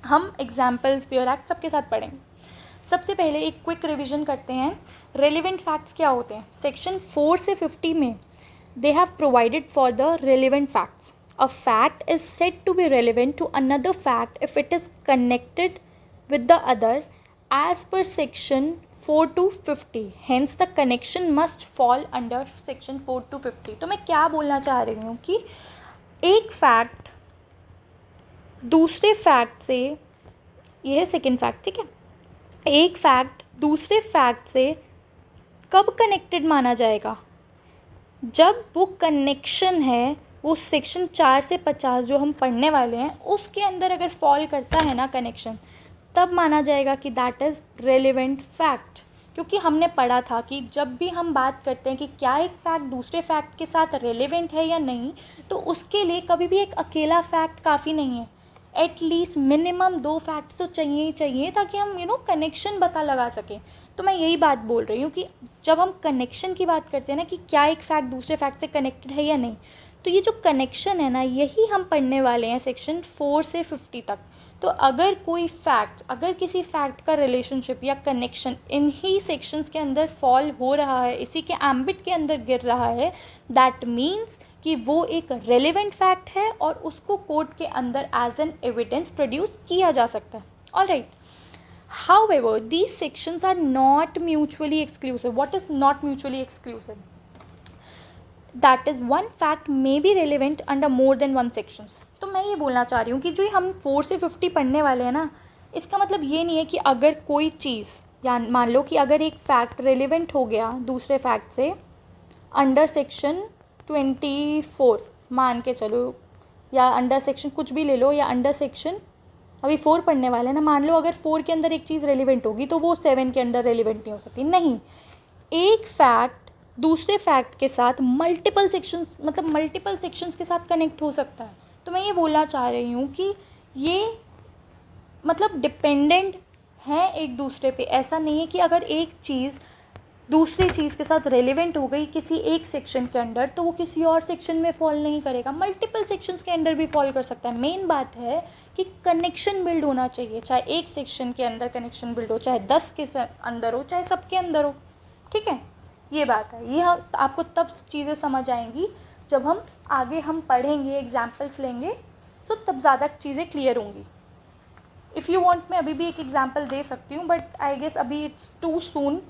हम एग्जाम्पल्स, प्योर एक्ट सबके साथ पढ़ेंगे। सबसे पहले एक क्विक रिवीजन करते हैं। रेलिवेंट फैक्ट्स क्या होते हैं? सेक्शन 4 से 50 में they have provided for the relevant facts. A fact is said to be relevant to another fact if it is connected with the other as per section 4 to 50, hence the connection must fall under section 4 to 50। तो मैं क्या बोलना चाह रही हूँ कि एक fact दूसरे फैक्ट से, ये है सेकेंड फैक्ट, ठीक है, एक फैक्ट दूसरे फैक्ट से कब कनेक्टेड माना जाएगा? जब वो कनेक्शन है वो सेक्शन 4 से 50 जो हम पढ़ने वाले हैं उसके अंदर अगर फॉल करता है ना कनेक्शन, तब माना जाएगा कि दैट इज़ रेलिवेंट फैक्ट। क्योंकि हमने पढ़ा था कि जब भी हम बात करते हैं कि क्या एक फैक्ट दूसरे फैक्ट के साथ रेलिवेंट है या नहीं, तो उसके लिए कभी भी एक अकेला फैक्ट काफ़ी नहीं है, एटलीस्ट मिनिमम 2 फैक्ट्स तो चाहिए ही चाहिए ताकि हम कनेक्शन पता लगा सकें। तो मैं यही बात बोल रही हूँ कि जब हम कनेक्शन की बात करते हैं ना कि क्या एक फैक्ट दूसरे फैक्ट से कनेक्टेड है या नहीं, तो ये जो कनेक्शन है ना यही हम पढ़ने वाले हैं सेक्शन 4 से 50 तक। तो अगर कोई फैक्ट, अगर किसी फैक्ट का रिलेशनशिप या कनेक्शन इन ही सेक्शंस के अंदर फॉल हो रहा है, इसी के एम्बिट के अंदर गिर रहा है, दैट मीन्स कि वो एक रेलिवेंट फैक्ट है और उसको कोर्ट के अंदर एज एन एविडेंस प्रोड्यूस किया जा सकता है। Alright, however these sections are not mutually exclusive। what is not mutually exclusive? that is one fact may be relevant under more than one sections। तो मैं ये बोलना चाह रही हूँ कि जो हम 4 से 50 पढ़ने वाले हैं ना, इसका मतलब ये नहीं है कि अगर कोई चीज़, या मान लो कि अगर एक फैक्ट रेलिवेंट हो गया दूसरे फैक्ट से अंडर सेक्शन 24 मान के चलो, या अंडर सेक्शन कुछ भी ले लो, या अंडर सेक्शन अभी 4 पढ़ने वाले हैं ना, मान लो अगर 4 के अंदर एक चीज़ रेलिवेंट होगी तो वो 7 के अंदर रेलिवेंट नहीं हो सकती। नहीं, एक फैक्ट दूसरे फैक्ट के साथ मल्टीपल सेक्शंस के साथ कनेक्ट हो सकता है। तो मैं ये बोलना चाह रही हूँ कि ये डिपेंडेंट है एक दूसरे पे। ऐसा नहीं है कि अगर एक चीज़ दूसरी चीज़ के साथ रेलिवेंट हो गई किसी एक सेक्शन के अंदर तो वो किसी और सेक्शन में फॉल नहीं करेगा, मल्टीपल सेक्शंस के अंदर भी फॉल कर सकता है। मेन बात है कि कनेक्शन बिल्ड होना चाहिए, चाहे एक सेक्शन के अंदर कनेक्शन बिल्ड हो, चाहे 10 के अंदर हो, चाहे सबके अंदर हो। ठीक है, ये बात है। ये आपको तब चीज़ें समझ आएंगी जब हम आगे पढ़ेंगे, एग्जाम्पल्स लेंगे, तो तब ज़्यादा चीज़ें क्लियर होंगी। इफ़ यू वांट मैं अभी भी एक एग्जाम्पल दे सकती हूँ, बट आई गेस अभी इट्स टू सून,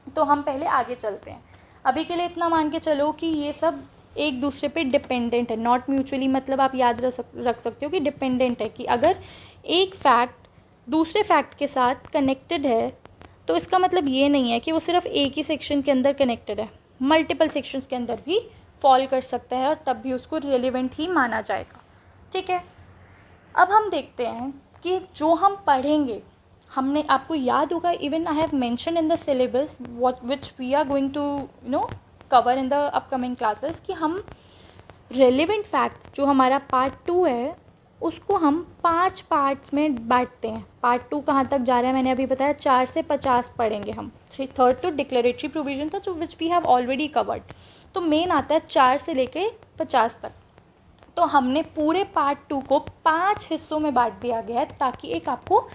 तो हम पहले आगे चलते हैं। अभी के लिए इतना मान के चलो कि ये सब एक दूसरे पे डिपेंडेंट है। नॉट म्यूचुअली मतलब आप याद रख सकते हो कि डिपेंडेंट है, कि अगर एक फैक्ट दूसरे फैक्ट के साथ कनेक्टेड है तो इसका मतलब ये नहीं है कि वो सिर्फ एक ही सेक्शन के अंदर कनेक्टेड है, मल्टीपल सेक्शंस के अंदर भी फॉल कर सकता है और तब भी उसको रिलेवेंट ही माना जाएगा। ठीक है, अब हम देखते हैं कि जो हम पढ़ेंगे, हमने आपको याद होगा, even I have mention in the syllabus what which we are going to cover in the upcoming classes, कि हम रेलिवेंट फैक्ट्स जो हमारा पार्ट 2 है उसको हम 5 पार्ट्स में बांटते हैं। पार्ट 2 कहाँ तक जा रहा है मैंने अभी बताया, 4 से 50 पढ़ेंगे हम। 3rd तो डिक्लेरेटरी प्रोविजन था जो which we have already covered. तो मेन आता है 4 से लेके 50 तक। तो हमने पूरे पार्ट 2 को 5 हिस्सों में बांट दिया गया है ताकि एक आपको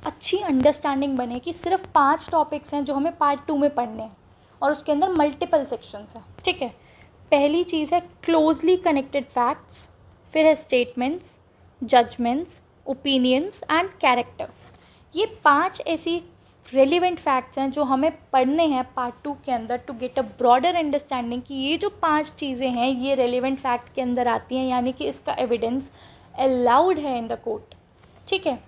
अच्छी अंडरस्टैंडिंग बने कि सिर्फ 5 टॉपिक्स हैं जो हमें पार्ट 2 में पढ़ने हैं और उसके अंदर मल्टीपल सेक्शंस हैं। ठीक है, पहली चीज़ है क्लोजली कनेक्टेड फैक्ट्स, फिर है statements, judgements, opinions and character. ये 5 ऐसी रेलिवेंट फैक्ट्स हैं जो हमें पढ़ने हैं पार्ट 2 के अंदर to get a broader understanding कि ये जो 5 चीज़ें हैं ये रेलिवेंट फैक्ट के अंदर आती हैं, यानी कि इसका एविडेंस अलाउड है इन द कोर्ट। ठीक है,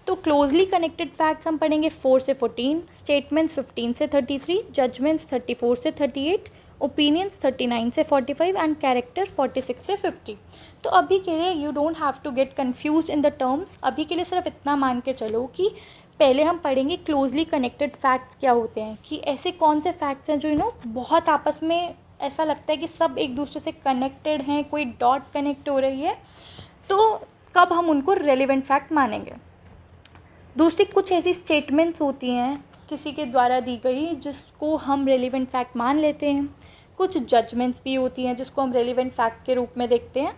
तो क्लोजली कनेक्टेड फैक्ट्स हम पढ़ेंगे 4 से 14, स्टेटमेंट्स 15 से 33, जजमेंट्स 34 से 38, ओपिनियंस 39 से 45 एंड कैरेक्टर 46 से 50। तो अभी के लिए you don't have to get confuse in the terms. अभी के लिए सिर्फ इतना मान के चलो कि पहले हम पढ़ेंगे क्लोजली कनेक्टेड फैक्ट्स क्या होते हैं, कि ऐसे कौन से फैक्ट्स हैं जो बहुत आपस में ऐसा लगता है कि सब एक दूसरे से कनेक्टेड हैं, कोई डॉट कनेक्ट हो रही है, तो कब हम उनको रेलिवेंट फैक्ट मानेंगे। दूसरी कुछ ऐसी स्टेटमेंट्स होती हैं किसी के द्वारा दी गई जिसको हम रेलिवेंट फैक्ट मान लेते हैं। कुछ जजमेंट्स भी होती हैं जिसको हम रेलिवेंट फैक्ट के रूप में देखते हैं।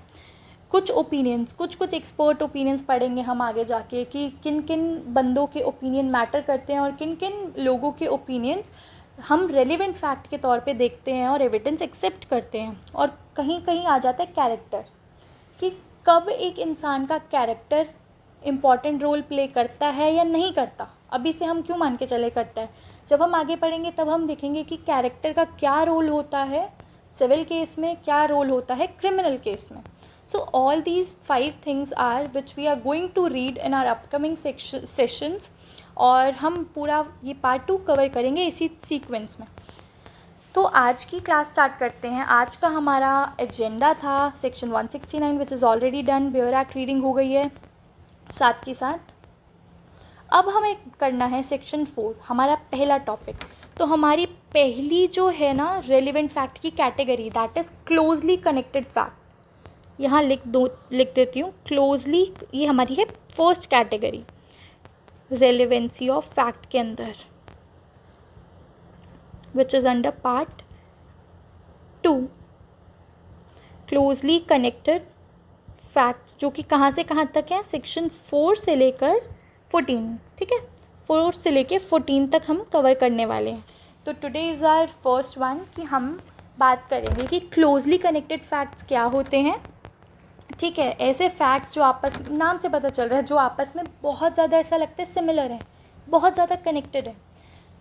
कुछ ओपिनियंस, कुछ एक्सपर्ट ओपिनियंस पढ़ेंगे हम आगे जाके कि किन किन बंदों के ओपिनियन मैटर करते हैं और किन किन लोगों के ओपिनियंस हम रेलिवेंट फैक्ट के तौर पे देखते हैं और एविडेंस एक्सेप्ट करते हैं। और कहीं कहीं आ जाता है कैरेक्टर, कि कब एक इंसान का कैरेक्टर इम्पॉर्टेंट रोल प्ले करता है या नहीं करता। अभी से हम क्यों मान के चले करता है, जब हम आगे पढ़ेंगे तब हम देखेंगे कि कैरेक्टर का क्या रोल होता है सिविल केस में, क्या रोल होता है क्रिमिनल केस में। So all these 5 things are which we are going to read in our upcoming sessions, और हम पूरा ये पार्ट 2 कवर करेंगे इसी सीक्वेंस में। तो आज की क्लास स्टार्ट करते हैं। आज का हमारा एजेंडा था section 169 which is already done, bare act reading हो गई है साथ के साथ। अब हमें करना है सेक्शन 4, हमारा पहला टॉपिक। तो हमारी पहली जो है ना रेलिवेंट फैक्ट की category, that is closely connected fact. यहाँ लिख देती हूँ क्लोजली, ये हमारी है first category relevancy of fact के अंदर, which is under part 2 closely connected facts, जो कि कहाँ से कहाँ तक है, सेक्शन 4 से लेकर 14, ठीक है, 4 से लेकर 14 तक हम कवर करने वाले हैं। तो today is our first one कि हम बात करेंगे कि क्लोजली कनेक्टेड फैक्ट्स क्या होते हैं। ठीक है, ऐसे फैक्ट्स जो आपस, नाम से पता चल रहा है, जो आपस में बहुत ज़्यादा ऐसा लगता है सिमिलर है, बहुत ज़्यादा कनेक्टेड है,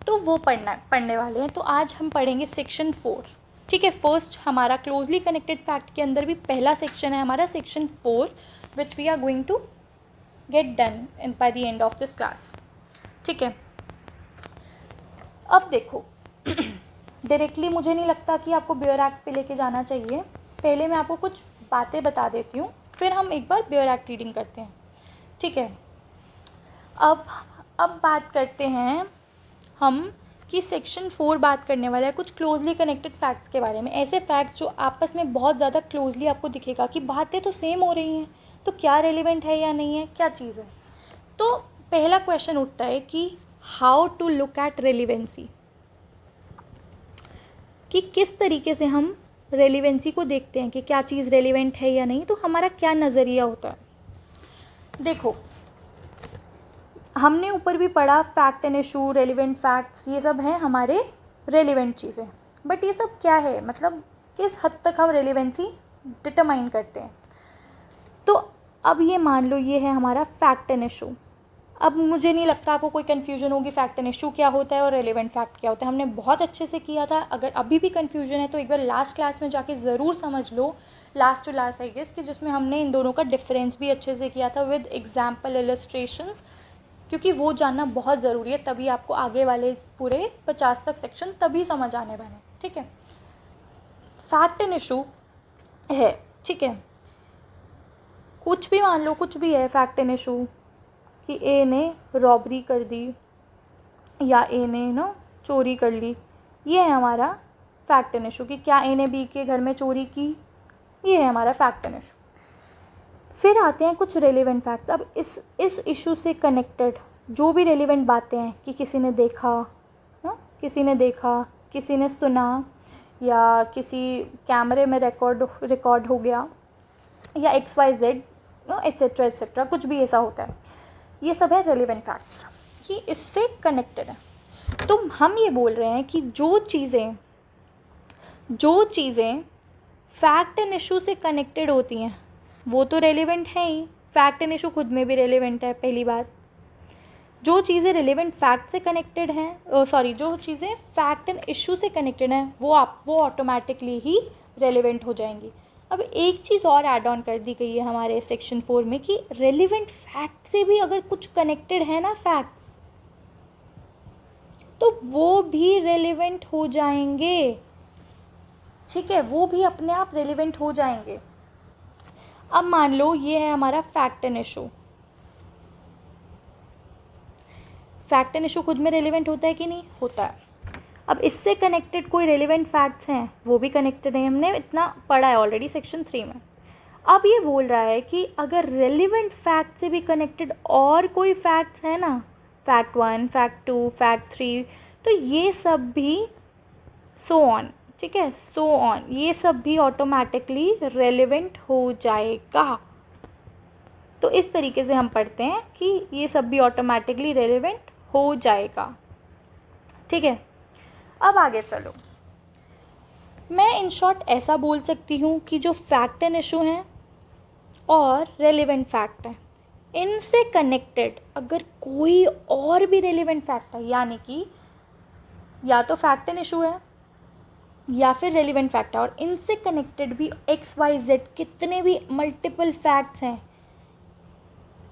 तो वो पढ़ने वाले हैं। तो आज हम पढ़ेंगे सेक्शन 4, ठीक है। फर्स्ट हमारा क्लोजली कनेक्टेड फैक्ट के अंदर भी पहला सेक्शन है हमारा section 4, which we are going to get done in by the end of this class, ठीक है। अब देखो डायरेक्टली मुझे नहीं लगता कि आपको बेयर एक्ट पे लेके जाना चाहिए, पहले मैं आपको कुछ बातें बता देती हूँ, फिर हम एक बार बेयर एक्ट रीडिंग करते हैं, ठीक है। अब बात करते हैं हम कि सेक्शन 4 बात करने वाला है कुछ क्लोजली कनेक्टेड फैक्ट्स के बारे में। ऐसे फैक्ट्स जो आपस में बहुत ज़्यादा क्लोजली आपको दिखेगा कि बातें तो सेम हो रही हैं, तो क्या रेलिवेंट है या नहीं है, क्या चीज़ है। तो पहला क्वेश्चन उठता है कि how to look at relevancy, कि किस तरीके से हम रेलिवेंसी को देखते हैं कि क्या चीज़ रेलिवेंट है या नहीं, तो हमारा क्या नज़रिया होता है। देखो हमने ऊपर भी पढ़ा fact and issue, relevant facts, ये सब हैं हमारे रेलिवेंट चीज़ें, बट ये सब क्या है, मतलब किस हद तक हम रेलिवेंसी डिटरमाइन करते हैं। तो अब ये मान लो ये है हमारा फैक्ट एंड इशू। अब मुझे नहीं लगता आपको कोई कन्फ्यूजन होगी फैक्ट एंड इशू क्या होता है और रेलिवेंट फैक्ट क्या होता है, हमने बहुत अच्छे से किया था। अगर अभी भी कन्फ्यूजन है तो एक बार लास्ट क्लास में जाके ज़रूर समझ लो, last to last I guess, कि जिसमें हमने इन दोनों का डिफरेंस भी अच्छे से किया था विद एग्जाम्पल इलस्ट्रेशंस, क्योंकि वो जानना बहुत ज़रूरी है, तभी आपको आगे वाले पूरे 50 तक सेक्शन तभी समझ आने वाले, ठीक है। फैक्ट एंड इशू है, ठीक है, कुछ भी मान लो, कुछ भी है फैक्ट एंड इशू, कि ए ने रॉबरी कर दी या ए ने ना चोरी कर ली, ये है हमारा फैक्ट एंड इशू, कि क्या ए ने बी के घर में चोरी की, ये है हमारा फैक्ट एंड इशू। फिर आते हैं कुछ रेलिवेंट फैक्ट्स। अब इस इशू से कनेक्टेड जो भी रेलिवेंट बातें हैं, कि किसी ने देखा ना, किसी ने सुना, या किसी कैमरे में रिकॉर्ड हो गया, या XYZ नो एट्सेट्रा एट्सेट्रा, कुछ भी ऐसा होता है, ये सब है रेलिवेंट फैक्ट्स कि इससे कनेक्टेड है। तो हम ये बोल रहे हैं कि जो चीज़ें फैक्ट एंड इशू से कनेक्टेड होती हैं वो तो रेलिवेंट है ही, फैक्ट एंड इशू खुद में भी रेलिवेंट है। पहली बात, जो चीज़ें रेलिवेंट फैक्ट से कनेक्टेड हैं, जो चीज़ें फैक्ट एंड इशू से कनेक्टेड हैं वो ऑटोमेटिकली ही रेलिवेंट हो जाएंगी। अब एक चीज़ और ऐड ऑन कर दी गई है हमारे सेक्शन 4 में कि रेलिवेंट फैक्ट से भी अगर कुछ कनेक्टेड है ना फैक्ट्स, तो वो भी रेलिवेंट हो जाएंगे, ठीक है, वो भी अपने आप रेलिवेंट हो जाएंगे। अब मान लो ये है हमारा fact and issue. Fact and issue खुद में रेलिवेंट होता है कि नहीं होता है। अब इससे कनेक्टेड कोई रेलिवेंट फैक्ट्स हैं, वो भी कनेक्टेड हैं, हमने इतना पढ़ा है ऑलरेडी सेक्शन 3 में। अब ये बोल रहा है कि अगर रेलिवेंट फैक्ट से भी कनेक्टेड और कोई फैक्ट्स है ना, फैक्ट 1, फैक्ट 2, फैक्ट 3, तो ये सब भी सो ऑन, ठीक है, सो ऑन, ये सब भी ऑटोमेटिकली रेलिवेंट हो जाएगा। तो इस तरीके से हम पढ़ते हैं कि ये सब भी ऑटोमेटिकली रेलिवेंट हो जाएगा। ठीक है, अब आगे चलो। मैं इन शॉर्ट ऐसा बोल सकती हूँ कि जो फैक्ट एंड इशू हैं और रेलिवेंट फैक्ट है, इनसे कनेक्टेड अगर कोई और भी रेलिवेंट फैक्ट है, यानी कि या तो फैक्ट एंड इशू है या फिर रेलिवेंट फैक्ट है और इनसे कनेक्टेड भी XYZ कितने भी मल्टीपल फैक्ट्स हैं,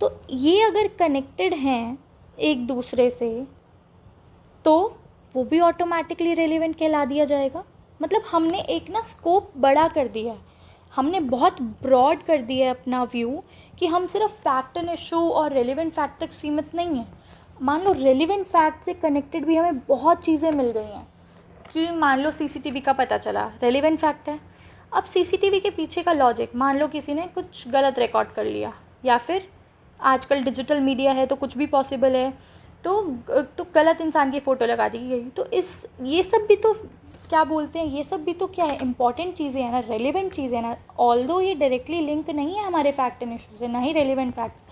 तो ये अगर कनेक्टेड हैं एक दूसरे से तो वो भी ऑटोमेटिकली रेलिवेंट कहला दिया जाएगा। मतलब हमने एक ना स्कोप बड़ा कर दिया है, हमने बहुत ब्रॉड कर दिया है अपना व्यू कि हम सिर्फ fact and issue or relevant fact तक सीमित नहीं हैं। मान लो रेलिवेंट फैक्ट से कनेक्टेड भी हमें बहुत चीज़ें मिल गई हैं कि मान लो CCTV का पता चला, रेलिवेंट फैक्ट है। अब CCTV के पीछे का लॉजिक, मान लो किसी ने कुछ गलत रिकॉर्ड कर लिया, या फिर आजकल डिजिटल मीडिया है तो कुछ भी पॉसिबल है, तो गलत इंसान की फ़ोटो लगा दी गई, तो ये सब भी तो क्या बोलते हैं, ये सब भी तो क्या है, इंपॉर्टेंट चीज़ें हैं ना, रेलिवेंट चीज़ें हैं ना। ऑल्दो ये डायरेक्टली लिंक नहीं है हमारे फैक्ट एंड इशू से, ना ही relevant facts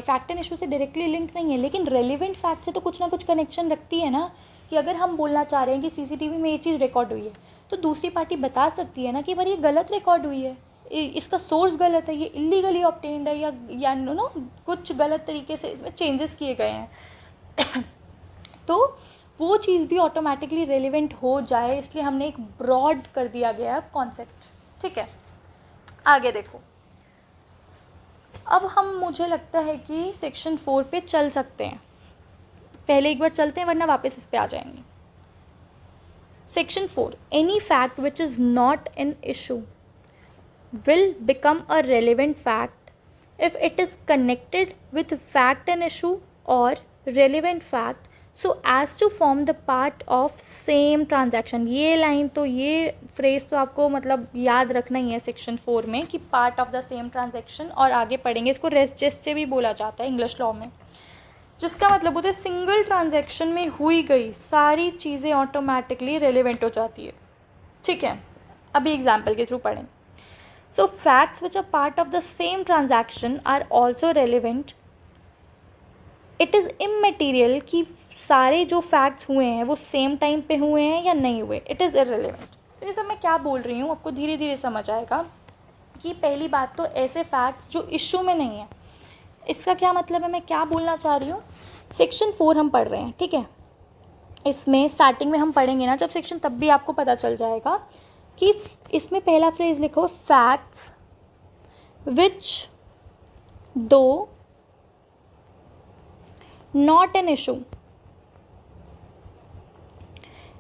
fact and issue से डायरेक्टली लिंक नहीं है, लेकिन रेलिवेंट फैक्ट से तो कुछ ना कुछ कनेक्शन रखती है ना। कि अगर हम बोलना चाह रहे हैं कि CCTV में ये चीज़ रिकॉर्ड हुई है, तो दूसरी पार्टी बता सकती है ना कि भाई ये गलत रिकॉर्ड हुई है, इसका सोर्स गलत है, ये इलीगली ऑब्टेन्ड है, या नो कुछ गलत तरीके से इसमें चेंजेस किए गए हैं तो वो चीज़ भी ऑटोमेटिकली रेलिवेंट हो जाए, इसलिए हमने एक ब्रॉड कर दिया गया कॉन्सेप्ट। ठीक है, आगे देखो। अब हम, मुझे लगता है कि सेक्शन 4 पे चल सकते हैं। पहले एक बार चलते हैं वरना वापस इस पे आ जाएंगे। Section 4, any fact which is not an issue will become a relevant fact if it is connected with fact and issue or relevant fact so as to form the part of same transaction। ये line तो, ये phrase तो आपको मतलब याद रखना ही है section 4 में कि part of the same transaction, और आगे पढ़ेंगे इसको रेस्ट भी बोला जाता है इंग्लिश लॉ में, जिसका मतलब होता है सिंगल ट्रांजैक्शन में हुई गई सारी चीज़ें ऑटोमेटिकली रेलिवेंट हो जाती है। ठीक है, अभी एग्जाम्पल के थ्रू पढ़ेंगे। So facts which are part of the same transaction are also relevant. It is immaterial कि सारे जो facts हुए हैं वो सेम टाइम पे हुए हैं या नहीं हुए, it is irrelevant। तो ये सब मैं क्या बोल रही हूँ आपको धीरे धीरे समझ आएगा। कि पहली बात तो ऐसे facts जो इशू में नहीं है, इसका क्या मतलब है, मैं क्या बोलना चाह रही हूँ। सेक्शन 4 हम पढ़ रहे हैं, ठीक है, इसमें स्टार्टिंग में हम पढ़ेंगे ना जब सेक्शन, तब भी आपको पता चल जाएगा कि इसमें पहला फ्रेज लिखो, फैक्ट्स विच दो नॉट एन इशू।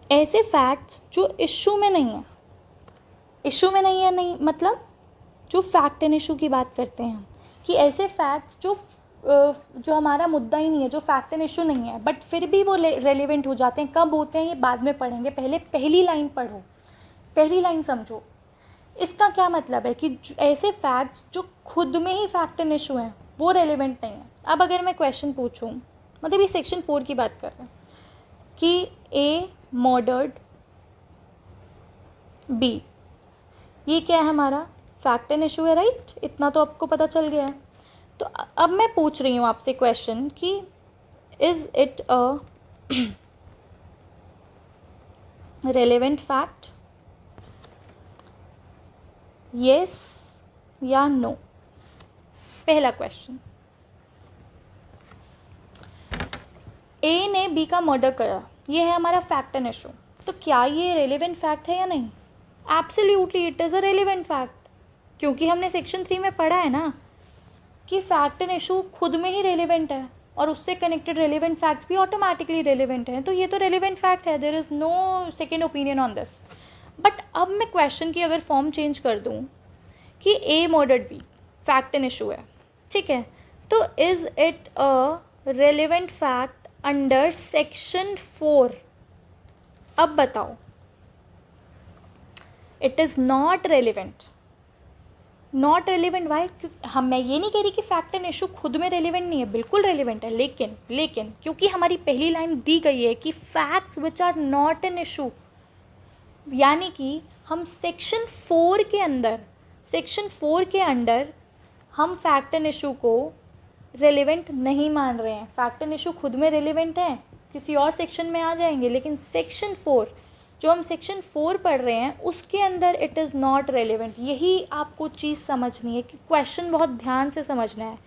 ऐसे फैक्ट्स जो इशू में नहीं है, इशू में नहीं है, नहीं मतलब जो फैक्ट एंड इशू की बात करते हैं हम, कि ऐसे फैक्ट्स जो हमारा मुद्दा ही नहीं है, जो फैक्ट एंड इशू नहीं है, बट फिर भी वो रेलिवेंट हो जाते हैं। कब होते हैं ये बाद में पढ़ेंगे, पहले पहली लाइन पढ़ो, पहली लाइन समझो। इसका क्या मतलब है कि ऐसे फैक्ट्स जो खुद में ही फैक्ट एंड इशू हैं वो रेलिवेंट नहीं है। अब अगर मैं क्वेश्चन पूछूं, मतलब ये सेक्शन 4 की बात कर रहे हैं कि ए मर्डर्ड बी, ये क्या है हमारा फैक्ट एंड इशू है, राइट, इतना तो आपको पता चल गया है। तो अब मैं पूछ रही हूँ आपसे क्वेश्चन कि is it a relevant fact, yes या नो। पहला क्वेश्चन, ए ने बी का मर्डर करा, ये है हमारा फैक्ट एंड इशू, तो क्या ये रेलिवेंट फैक्ट है या नहीं? Absolutely it is a relevant fact, क्योंकि हमने सेक्शन 3 में पढ़ा है ना कि फैक्ट एंड इशू खुद में ही रेलिवेंट है और उससे कनेक्टेड रेलिवेंट फैक्ट्स भी ऑटोमेटिकली रेलिवेंट हैं, तो ये तो रेलिवेंट फैक्ट है, there is no second opinion on this. But अब मैं क्वेश्चन की अगर फॉर्म चेंज कर दूँ कि A murdered B, fact and issue है, ठीक है, तो is it a relevant fact under section 4? अब बताओ, it is not relevant. Not relevant why? मैं ये नहीं कह रही कि फैक्ट एंड इशू खुद में रेलिवेंट नहीं है, बिल्कुल रेलिवेंट है, लेकिन क्योंकि हमारी पहली लाइन दी गई है कि facts which are not an issue, यानी कि हम सेक्शन 4 के अंडर हम फैक्ट एंड इशू को रेलिवेंट नहीं मान रहे हैं। फैक्ट एंड इशू खुद में रेलिवेंट है, किसी और सेक्शन में आ जाएंगे, लेकिन सेक्शन 4 जो हम सेक्शन 4 पढ़ रहे हैं उसके अंदर इट इज़ नॉट रेलिवेंट। यही आपको चीज़ समझनी है कि क्वेश्चन बहुत ध्यान से समझना है।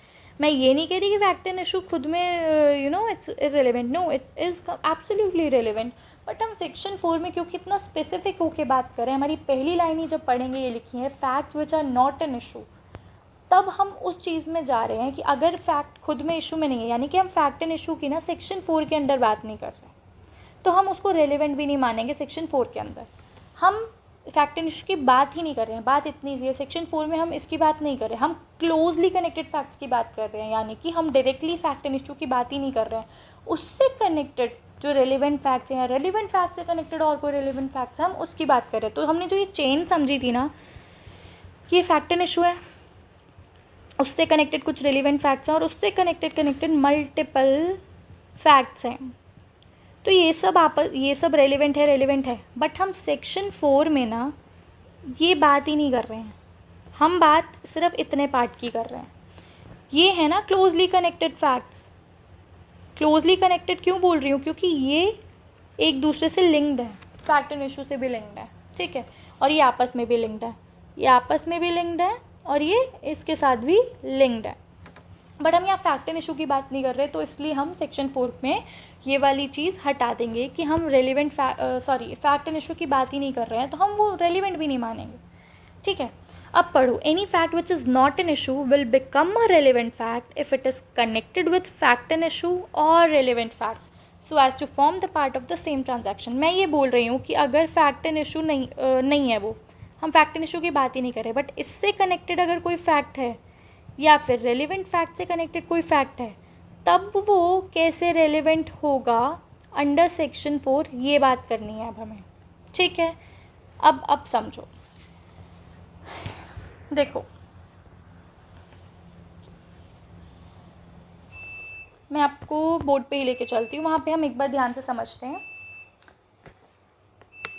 मैं ये नहीं कह रही कि फैक्ट एंड इशू खुद में it's irrelevant, no, it is absolutely relevant, but हम सेक्शन 4 में क्योंकि इतना स्पेसिफिक होके बात करें, हमारी पहली लाइन ही जब पढ़ेंगे ये लिखी है facts which are not an issue, तब हम उस चीज़ में जा रहे हैं कि अगर फैक्ट खुद में इशू में नहीं है, यानी कि हम फैक्ट एंड इशू की ना सेक्शन 4 के अंदर बात नहीं कर रहे, तो हम उसको रेलिवेंट भी नहीं मानेंगे सेक्शन 4 के अंदर। हम फैक्ट एंड इशू की बात ही नहीं कर रहे हैं, बात इतनी सी है, सेक्शन 4 में हम इसकी बात नहीं कर रहे हैं, हम क्लोजली कनेक्टेड फैक्ट्स की बात कर रहे हैं, यानी कि हम डायरेक्टली फैक्ट एंड इशू की बात ही नहीं कर रहे हैं, उससे कनेक्टेड जो रेलिवेंट फैक्ट्स हैं, रेलिवेंट फैक्ट से कनेक्टेड और कोई रेलिवेंट फैक्ट्स हैं, हम उसकी बात कर रहे हैं। तो हमने जो ये चेन समझी थी ना कि ये फैक्ट एंड इशू है, उससे कनेक्टेड कुछ रेलिवेंट फैक्ट्स हैं और उससे कनेक्टेड मल्टीपल फैक्ट्स हैं, तो ये सब रेलिवेंट है, बट हम सेक्शन 4 में ना ये बात ही नहीं कर रहे हैं, हम बात सिर्फ इतने पार्ट की कर रहे हैं। ये है ना closely connected facts. Closely connected क्यों बोल रही हूँ, क्योंकि ये एक दूसरे से लिंक्ड है, फैक्ट एंड इशू से भी लिंक्ड है, ठीक है, और ये आपस में भी लिंक्ड है, और ये इसके साथ भी लिंक्ड है, बट हम यहाँ फैक्ट एंड इशू की बात नहीं कर रहे, तो इसलिए हम सेक्शन 4 में ये वाली चीज़ हटा देंगे कि हम फैक्ट एंड इशू की बात ही नहीं कर रहे हैं, तो हम वो रेलिवेंट भी नहीं मानेंगे, ठीक है। अब पढ़ो, any fact which is not an issue will become a relevant fact if it is connected with fact and issue or relevant fact so as to form the part of the same transaction. मैं ये बोल रही हूँ कि अगर fact and issue नहीं है, वो हम फैक्ट एंड इशू की बात ही नहीं कर रहे, बट इससे कनेक्टेड अगर कोई फैक्ट है या फिर रेलिवेंट फैक्ट से कनेक्टेड कोई फैक्ट है, तब वो कैसे रेलिवेंट होगा अंडर सेक्शन 4, ये बात करनी है अब हमें, ठीक है। अब समझो, देखो मैं आपको बोर्ड पे ही लेके चलती हूँ, वहाँ पे हम एक बार ध्यान से समझते हैं।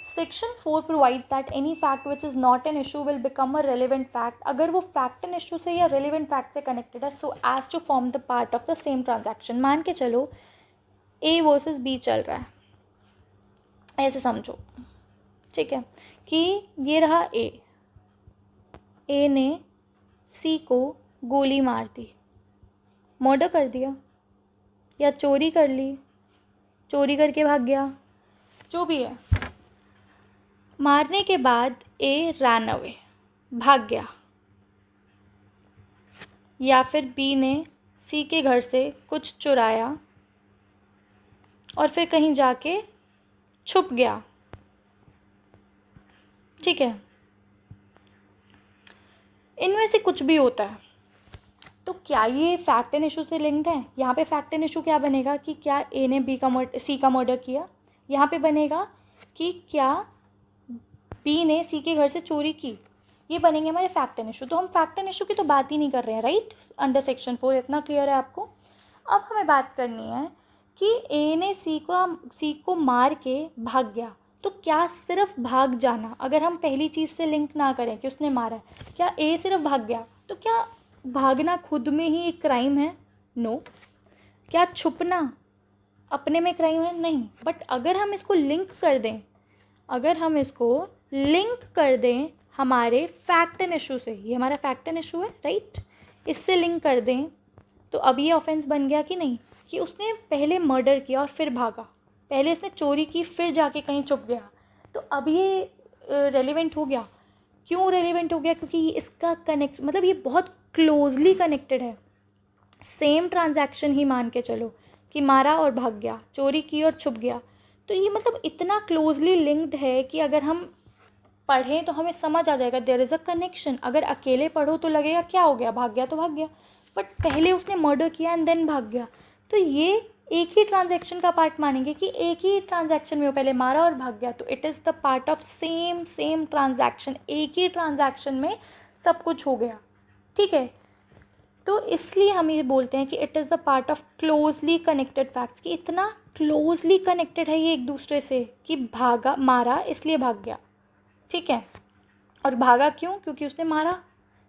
Section 4 provides that any fact which is not an issue will become a relevant fact, अगर वो फैक्ट एन इशू से या रेलिवेंट फैक्ट से कनेक्टेड है, so as to form the part of the same transaction. मान के चलो A versus B चल रहा है, ऐसे समझो, ठीक है, कि ये रहा ए ने सी को गोली मार दी, मर्डर कर दिया या चोरी कर ली, चोरी करके भाग गया, जो भी है, मारने के बाद ए रैन अवे, भाग गया, या फिर बी ने सी के घर से कुछ चुराया और फिर कहीं जाके छुप गया, ठीक है, इनमें से कुछ भी होता है, तो क्या ये फैक्ट एंड इशू से लिंक्ड है? यहाँ पे फैक्ट एंड इशू क्या बनेगा कि क्या ए ने सी का मर्डर किया, यहाँ पे बनेगा कि क्या बी ने सी के घर से चोरी की, ये बनेंगे हमारे फैक्ट एंड इशू। तो हम फैक्ट एंड इशू की तो बात ही नहीं कर रहे हैं, राइट, अंडर सेक्शन 4, इतना क्लियर है आपको। अब हमें बात करनी है कि ए ने सी को मार के भाग गया, तो क्या सिर्फ भाग जाना, अगर हम पहली चीज़ से लिंक ना करें कि उसने मारा, क्या ए सिर्फ भाग गया, तो क्या भागना खुद में ही एक क्राइम है? नो। क्या छुपना अपने में क्राइम है? नहीं। बट अगर हम इसको लिंक कर दें हमारे फैक्ट एंड इशू से, ये हमारा फैक्ट एंड इशू है, राइट, इससे लिंक कर दें, तो अब ये ऑफेंस बन गया कि नहीं, कि उसने पहले मर्डर किया और फिर भागा, पहले उसने चोरी की फिर जाके कहीं छुप गया, तो अब ये रेलिवेंट हो गया। क्यों रेलिवेंट हो गया? क्योंकि इसका मतलब ये बहुत क्लोजली कनेक्टेड है, सेम ट्रांजैक्शन ही मान के चलो कि मारा और भाग गया, चोरी की और छुप गया, तो ये मतलब इतना क्लोजली लिंक्ड है कि अगर हम पढ़ें तो हमें समझ आ जाएगा देयर इज़ अ कनेक्शन। अगर अकेले पढ़ो तो लगेगा क्या हो गया, भाग गया तो भाग गया, बट पहले उसने मर्डर किया एंड देन भाग गया, तो ये एक ही ट्रांजैक्शन का पार्ट मानेंगे कि एक ही ट्रांजैक्शन में वो पहले मारा और भाग गया, तो it is the part of same transaction, एक ही ट्रांजैक्शन में सब कुछ हो गया, ठीक है। तो इसलिए हम ये बोलते हैं कि it is the part of closely connected facts, कि इतना क्लोजली कनेक्टेड है ये एक दूसरे से कि मारा इसलिए भाग गया, ठीक है। और भागा क्यों? क्योंकि उसने मारा।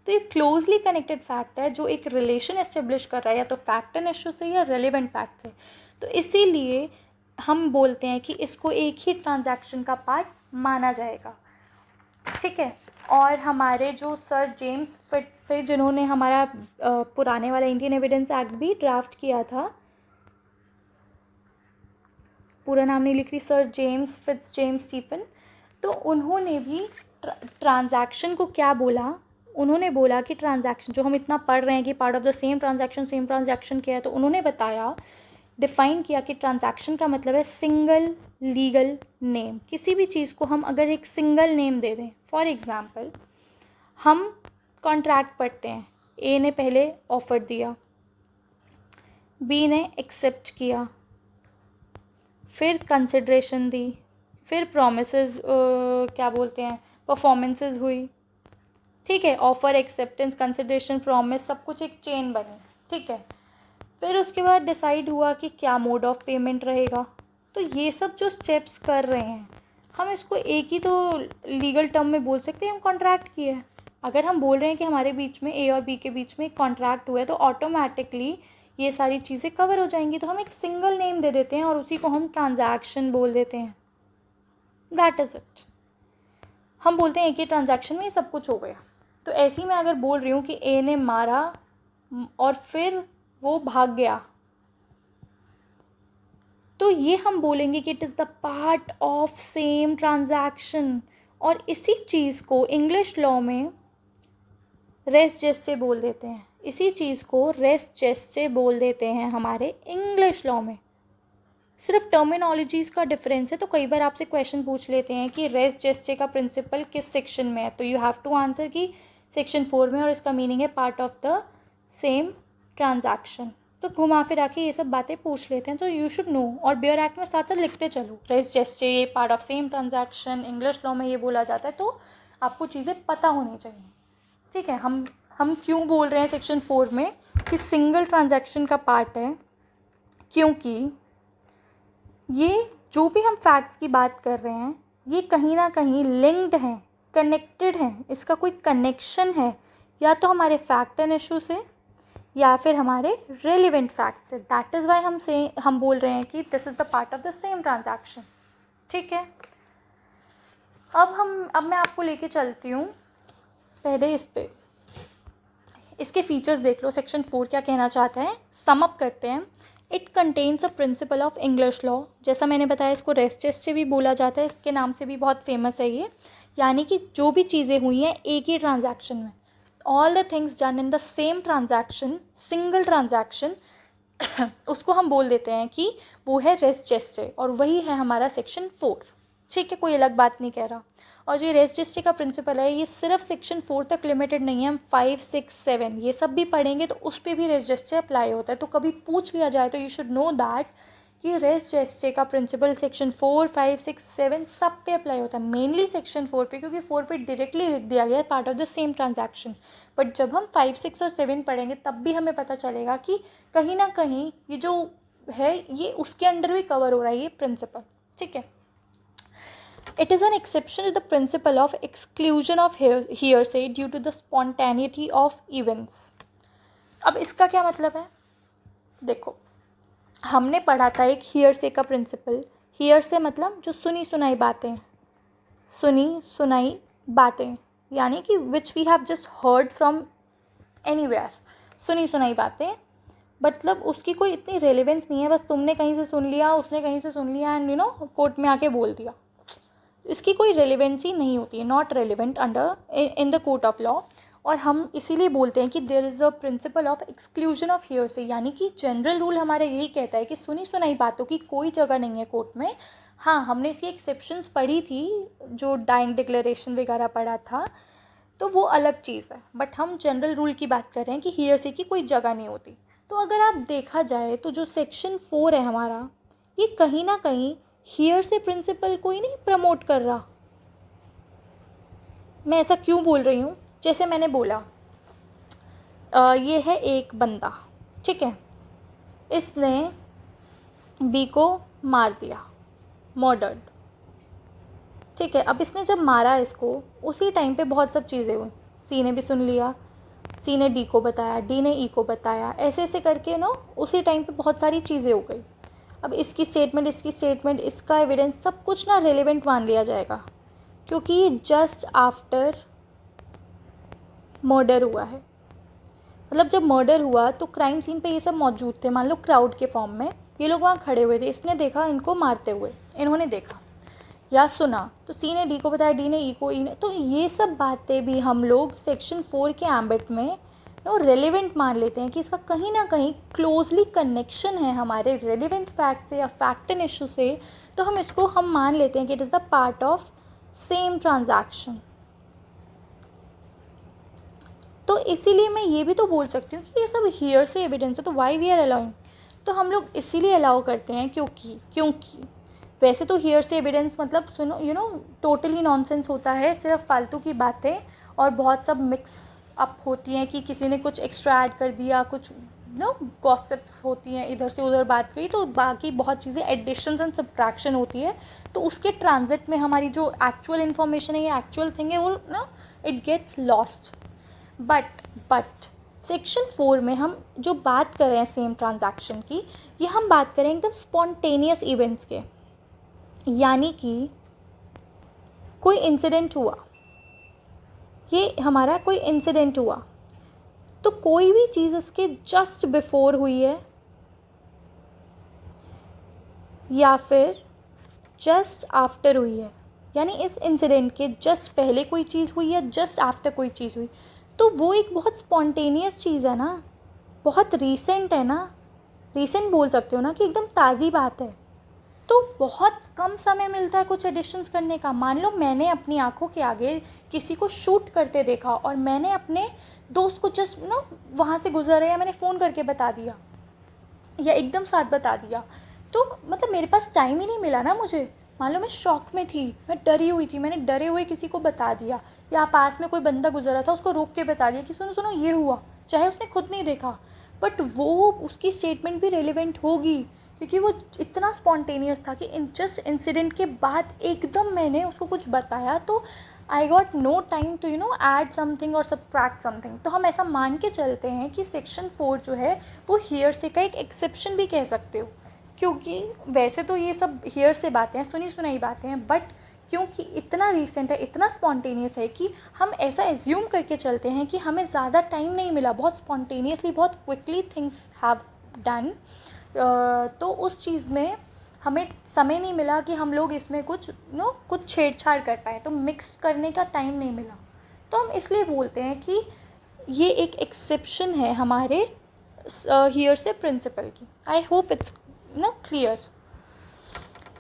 तो ये क्लोजली कनेक्टेड फैक्ट है जो एक रिलेशन एस्टेब्लिश कर रहा है या तो फैक्ट एंड इशू से या रेलिवेंट फैक्ट से। तो इसीलिए हम बोलते हैं कि इसको एक ही ट्रांजैक्शन का पार्ट माना जाएगा। ठीक है। और हमारे जो सर जेम्स फिट्स थे जिन्होंने हमारा पुराने वाला इंडियन एविडेंस एक्ट भी ड्राफ्ट किया था, पूरा नाम नहीं लिख रही, sir James Fitz James Stephen, तो उन्होंने भी ट्रांजैक्शन को क्या बोला? उन्होंने बोला कि ट्रांजैक्शन जो हम इतना पढ़ रहे हैं कि part of the same transaction क्या है, तो उन्होंने बताया, डिफ़ाइन किया कि ट्रांजैक्शन का मतलब है सिंगल लीगल नेम। किसी भी चीज़ को हम अगर एक सिंगल नेम दे दें, फॉर एग्ज़ाम्पल हम कॉन्ट्रैक्ट पढ़ते हैं, ए ने पहले ऑफ़र दिया, बी ने एक्सेप्ट किया, फिर कंसिड्रेशन दी, फिर प्रोमिसेस क्या बोलते हैं परफॉर्मेंसेस हुई। ठीक है, ऑफ़र, एक्सेप्टेंस, कंसिड्रेशन, प्रॉमिस, सब कुछ एक चेन बनी। ठीक है, फिर उसके बाद डिसाइड हुआ कि क्या मोड ऑफ पेमेंट रहेगा। तो ये सब जो स्टेप्स कर रहे हैं हम इसको एक ही तो लीगल टर्म में बोल सकते हैं, हम कॉन्ट्रैक्ट किए हैं। अगर हम बोल रहे हैं कि हमारे बीच में ए और बी के बीच में एक कॉन्ट्रैक्ट हुआ है तो ऑटोमेटिकली ये सारी चीज़ें कवर हो जाएंगी। तो हम एक सिंगल नेम दे देते हैं और उसी को हम ट्रांजैक्शन बोल देते हैं। That is it. हम बोलते हैं कि ट्रांजैक्शन में सब कुछ हो गया। तो ऐसे ही मैं अगर बोल रही हूँ कि ए ने मारा और फिर वो भाग गया, तो ये हम बोलेंगे कि it is the part of same transaction. और इसी चीज़ को इंग्लिश लॉ में रेस्ट जेस्चे बोल देते हैं। इसी चीज़ को रेस्ट जेस्चे बोल देते हैं हमारे इंग्लिश लॉ में। सिर्फ टर्मिनोलॉजीज़ का डिफरेंस है। तो कई बार आपसे क्वेश्चन पूछ लेते हैं कि रेस्ट जेस्चे का प्रिंसिपल किस सेक्शन में है, तो यू हैव टू आंसर कि सेक्शन 4 में, और इसका मीनिंग है part of the same transaction. तो घुमा फिरा के ये सब बातें पूछ लेते हैं, तो यू शुड नो। और बेयर एक्ट में साथ साथ लिखते चलो, res gestae, part of same transaction, English law में ये बोला जाता है, तो आपको चीज़ें पता होनी चाहिए। ठीक है, हम क्यों बोल रहे हैं सेक्शन 4 में कि सिंगल ट्रांजैक्शन का पार्ट है? क्योंकि ये जो भी हम फैक्ट्स की बात कर रहे हैं ये कहीं ना कहीं लिंक्ड हैं, कनेक्टेड हैं, इसका कोई कनेक्शन है या तो हमारे फैक्ट एंड इशू से या फिर हमारे रेलिवेंट फैक्ट से। दैट इज़ वाई हम बोल रहे हैं कि this is the part of the same transaction. ठीक है, अब मैं आपको लेके चलती हूँ पहले इस पे, इसके फीचर्स देख लो। सेक्शन 4 क्या कहना चाहता है, सम अप करते हैं। It contains a principle of English law. जैसा मैंने बताया इसको रेस्ट जेस्चे से भी बोला जाता है, इसके नाम से भी बहुत फेमस है ये। यानी कि जो भी चीज़ें हुई हैं एक ही ट्रांजैक्शन में, all the things done in the same transaction, single transaction, उसको हम बोल देते हैं कि वो है रेस्ट जेस्चे, और वही है हमारा सेक्शन 4। ठीक है, कोई अलग बात नहीं कह रहा। और जो रेस्ट जेस्चे का प्रिंसिपल है ये सिर्फ सेक्शन 4 तक लिमिटेड नहीं है, हम 5, 6, 7 ये सब भी पढ़ेंगे तो उस पर भी रेस्ट जेस्चे अप्लाई होता है। तो कभी पूछ लिया जाए तो यू शुड नो दैट कि रेस्ट जेस्चे का प्रिंसिपल सेक्शन 4, 5, 6, 7 सब पे अप्लाई होता है। मेनली सेक्शन 4 पे, क्योंकि 4 पे डायरेक्टली लिख दिया गया है part of the same transaction. But जब हम 5, 6 और 7 पढ़ेंगे तब भी हमें पता चलेगा कि कहीं ना कहीं ये जो है ये उसके अंडर भी कवर हो रहा है ये प्रिंसिपल। ठीक है, it is an exception to the principle of exclusion of hearsay due to the spontaneity of events. अब इसका क्या मतलब है? देखो, हमने पढ़ा था एक hearsay का प्रिंसिपल। hearsay मतलब जो सुनी सुनाई बातें, सुनी सुनाई बातें, यानी कि which we have just heard from anywhere, सुनी सुनाई बातें, मतलब उसकी कोई इतनी रेलिवेंस नहीं है, बस तुमने कहीं से सुन लिया, उसने कहीं से सुन लिया, एंड कोर्ट में आके बोल दिया। इसकी कोई रेलिवेंसी नहीं होती है, not relevant under in the court of law. और हम इसीलिए बोलते हैं कि there is the principle of exclusion of hearsay, यानी कि जनरल रूल हमारा यही कहता है कि सुनी सुनाई बातों की कोई जगह नहीं है कोर्ट में। हाँ, हमने इसकी एक्सेप्शंस पढ़ी थी, जो डाइंग डिक्लेरेशन वगैरह पढ़ा था, तो वो अलग चीज़ है। बट हम जनरल रूल की बात कर रहे हैं कि हियरसे की कोई जगह नहीं होती। तो अगर आप देखा जाए तो जो सेक्शन 4 है हमारा, ये कहीं ना कहीं हियरसे प्रिंसिपल को ही नहीं प्रमोट कर रहा। मैं ऐसा क्यों बोल रही हूँ? जैसे मैंने बोला ये है एक बंदा, ठीक है, इसने बी को मार दिया, मर्डर्ड। ठीक है, अब इसने जब मारा इसको उसी टाइम पे बहुत सब चीज़ें हुई, सी ने भी सुन लिया, सी ने डी को बताया, डी ने ई को बताया, ऐसे ऐसे करके ना उसी टाइम पे बहुत सारी चीज़ें हो गई। अब इसकी स्टेटमेंट, इसका एविडेंस सब कुछ ना रेलेवेंट मान लिया जाएगा क्योंकि जस्ट आफ्टर मर्डर हुआ है। मतलब जब मर्डर हुआ तो क्राइम सीन पे ये सब मौजूद थे, मान लो क्राउड के फॉर्म में ये लोग वहाँ खड़े हुए थे, इसने देखा इनको मारते हुए, इन्होंने देखा या सुना, तो सी ने डी को बताया, डी ने ई को, ई ने, तो ये सब बातें भी हम लोग सेक्शन 4 के एम्बिट में रेलेवेंट मान लेते हैं कि इसका कहीं ना कहीं क्लोजली कनेक्शन है हमारे रेलेवेंट फैक्ट से या फैक्ट एंड इशू से, तो हम मान लेते हैं कि it is the part of same transaction. तो इसीलिए मैं ये भी तो बोल सकती हूँ कि ये सब हियर से एविडेंस है, तो वाई वी आर अलाउइंग, तो हम लोग इसीलिए अलाउ करते हैं क्योंकि वैसे तो हियर से एविडेंस मतलब सुनो टोटली नॉनसेंस होता है, सिर्फ फालतू की बातें और बहुत सब मिक्स अप होती हैं कि किसी ने कुछ एक्स्ट्रा ऐड कर दिया, कुछ गॉसिप्स होती हैं, इधर से उधर बात हुई, तो बाकी बहुत चीज़ें एडिशंस एंड सब्ट्रैक्शन होती है, तो उसके ट्रांजिट में हमारी जो एक्चुअल इन्फॉर्मेशन है या एक्चुअल थिंग है वो it gets lost. But section 4 में हम जो बात कर रहे हैं सेम ट्रांजैक्शन की, ये हम बात करें एकदम स्पॉन्टेनियस इवेंट्स के, यानी कि कोई इंसिडेंट हुआ, ये हमारा कोई इंसिडेंट हुआ, तो कोई भी चीज़ इसके जस्ट बिफोर हुई है या फिर जस्ट आफ्टर हुई है, यानी इस इंसिडेंट के जस्ट पहले कोई चीज़ हुई या जस्ट आफ्टर कोई चीज़ हुई, तो वो एक बहुत स्पॉन्टेनियस चीज़ है ना, बहुत रीसेंट है ना, रीसेंट बोल सकते हो ना कि एकदम ताज़ी बात है, तो बहुत कम समय मिलता है कुछ एडिशंस करने का। मान लो मैंने अपनी आंखों के आगे किसी को शूट करते देखा और मैंने अपने दोस्त को जस्ट वहाँ से गुजर रहे, या मैंने फ़ोन करके बता दिया या एकदम साथ बता दिया, तो मतलब मेरे पास टाइम ही नहीं मिला ना मुझे। मान लो मैं शॉक में थी, मैं डरी हुई थी, मैंने डरे हुए किसी को बता दिया, या पास में कोई बंदा गुजर रहा था उसको रोक के बता दिया कि सुनो सुनो ये हुआ, चाहे उसने खुद नहीं देखा, बट वो उसकी स्टेटमेंट भी रेलिवेंट होगी क्योंकि वो इतना स्पॉन्टेनियस था कि जस्ट इंसिडेंट के बाद एकदम मैंने उसको कुछ बताया, तो I got no time to add something और सब्ट्रैक्ट समथिंग। तो हम ऐसा मान के चलते हैं कि सेक्शन 4 जो है वो हियर से का एक एक्सेप्शन भी कह सकते हो, क्योंकि वैसे तो ये सब हियर से बातें हैं, सुनी सुनाई बातें हैं, बट क्योंकि इतना रीसेंट है, इतना स्पॉन्टेनियस है कि हम ऐसा एज्यूम करके चलते हैं कि हमें ज़्यादा टाइम नहीं मिला, बहुत स्पॉन्टेनियसली बहुत क्विकली थिंग्स हैव डन, तो उस चीज़ में हमें समय नहीं मिला कि हम लोग इसमें कुछ छेड़छाड़ कर पाए, तो मिक्स करने का टाइम नहीं मिला, तो हम इसलिए बोलते हैं कि ये एक एक्सेप्शन है हमारे हियर से प्रिंसिपल की। I hope it's clear.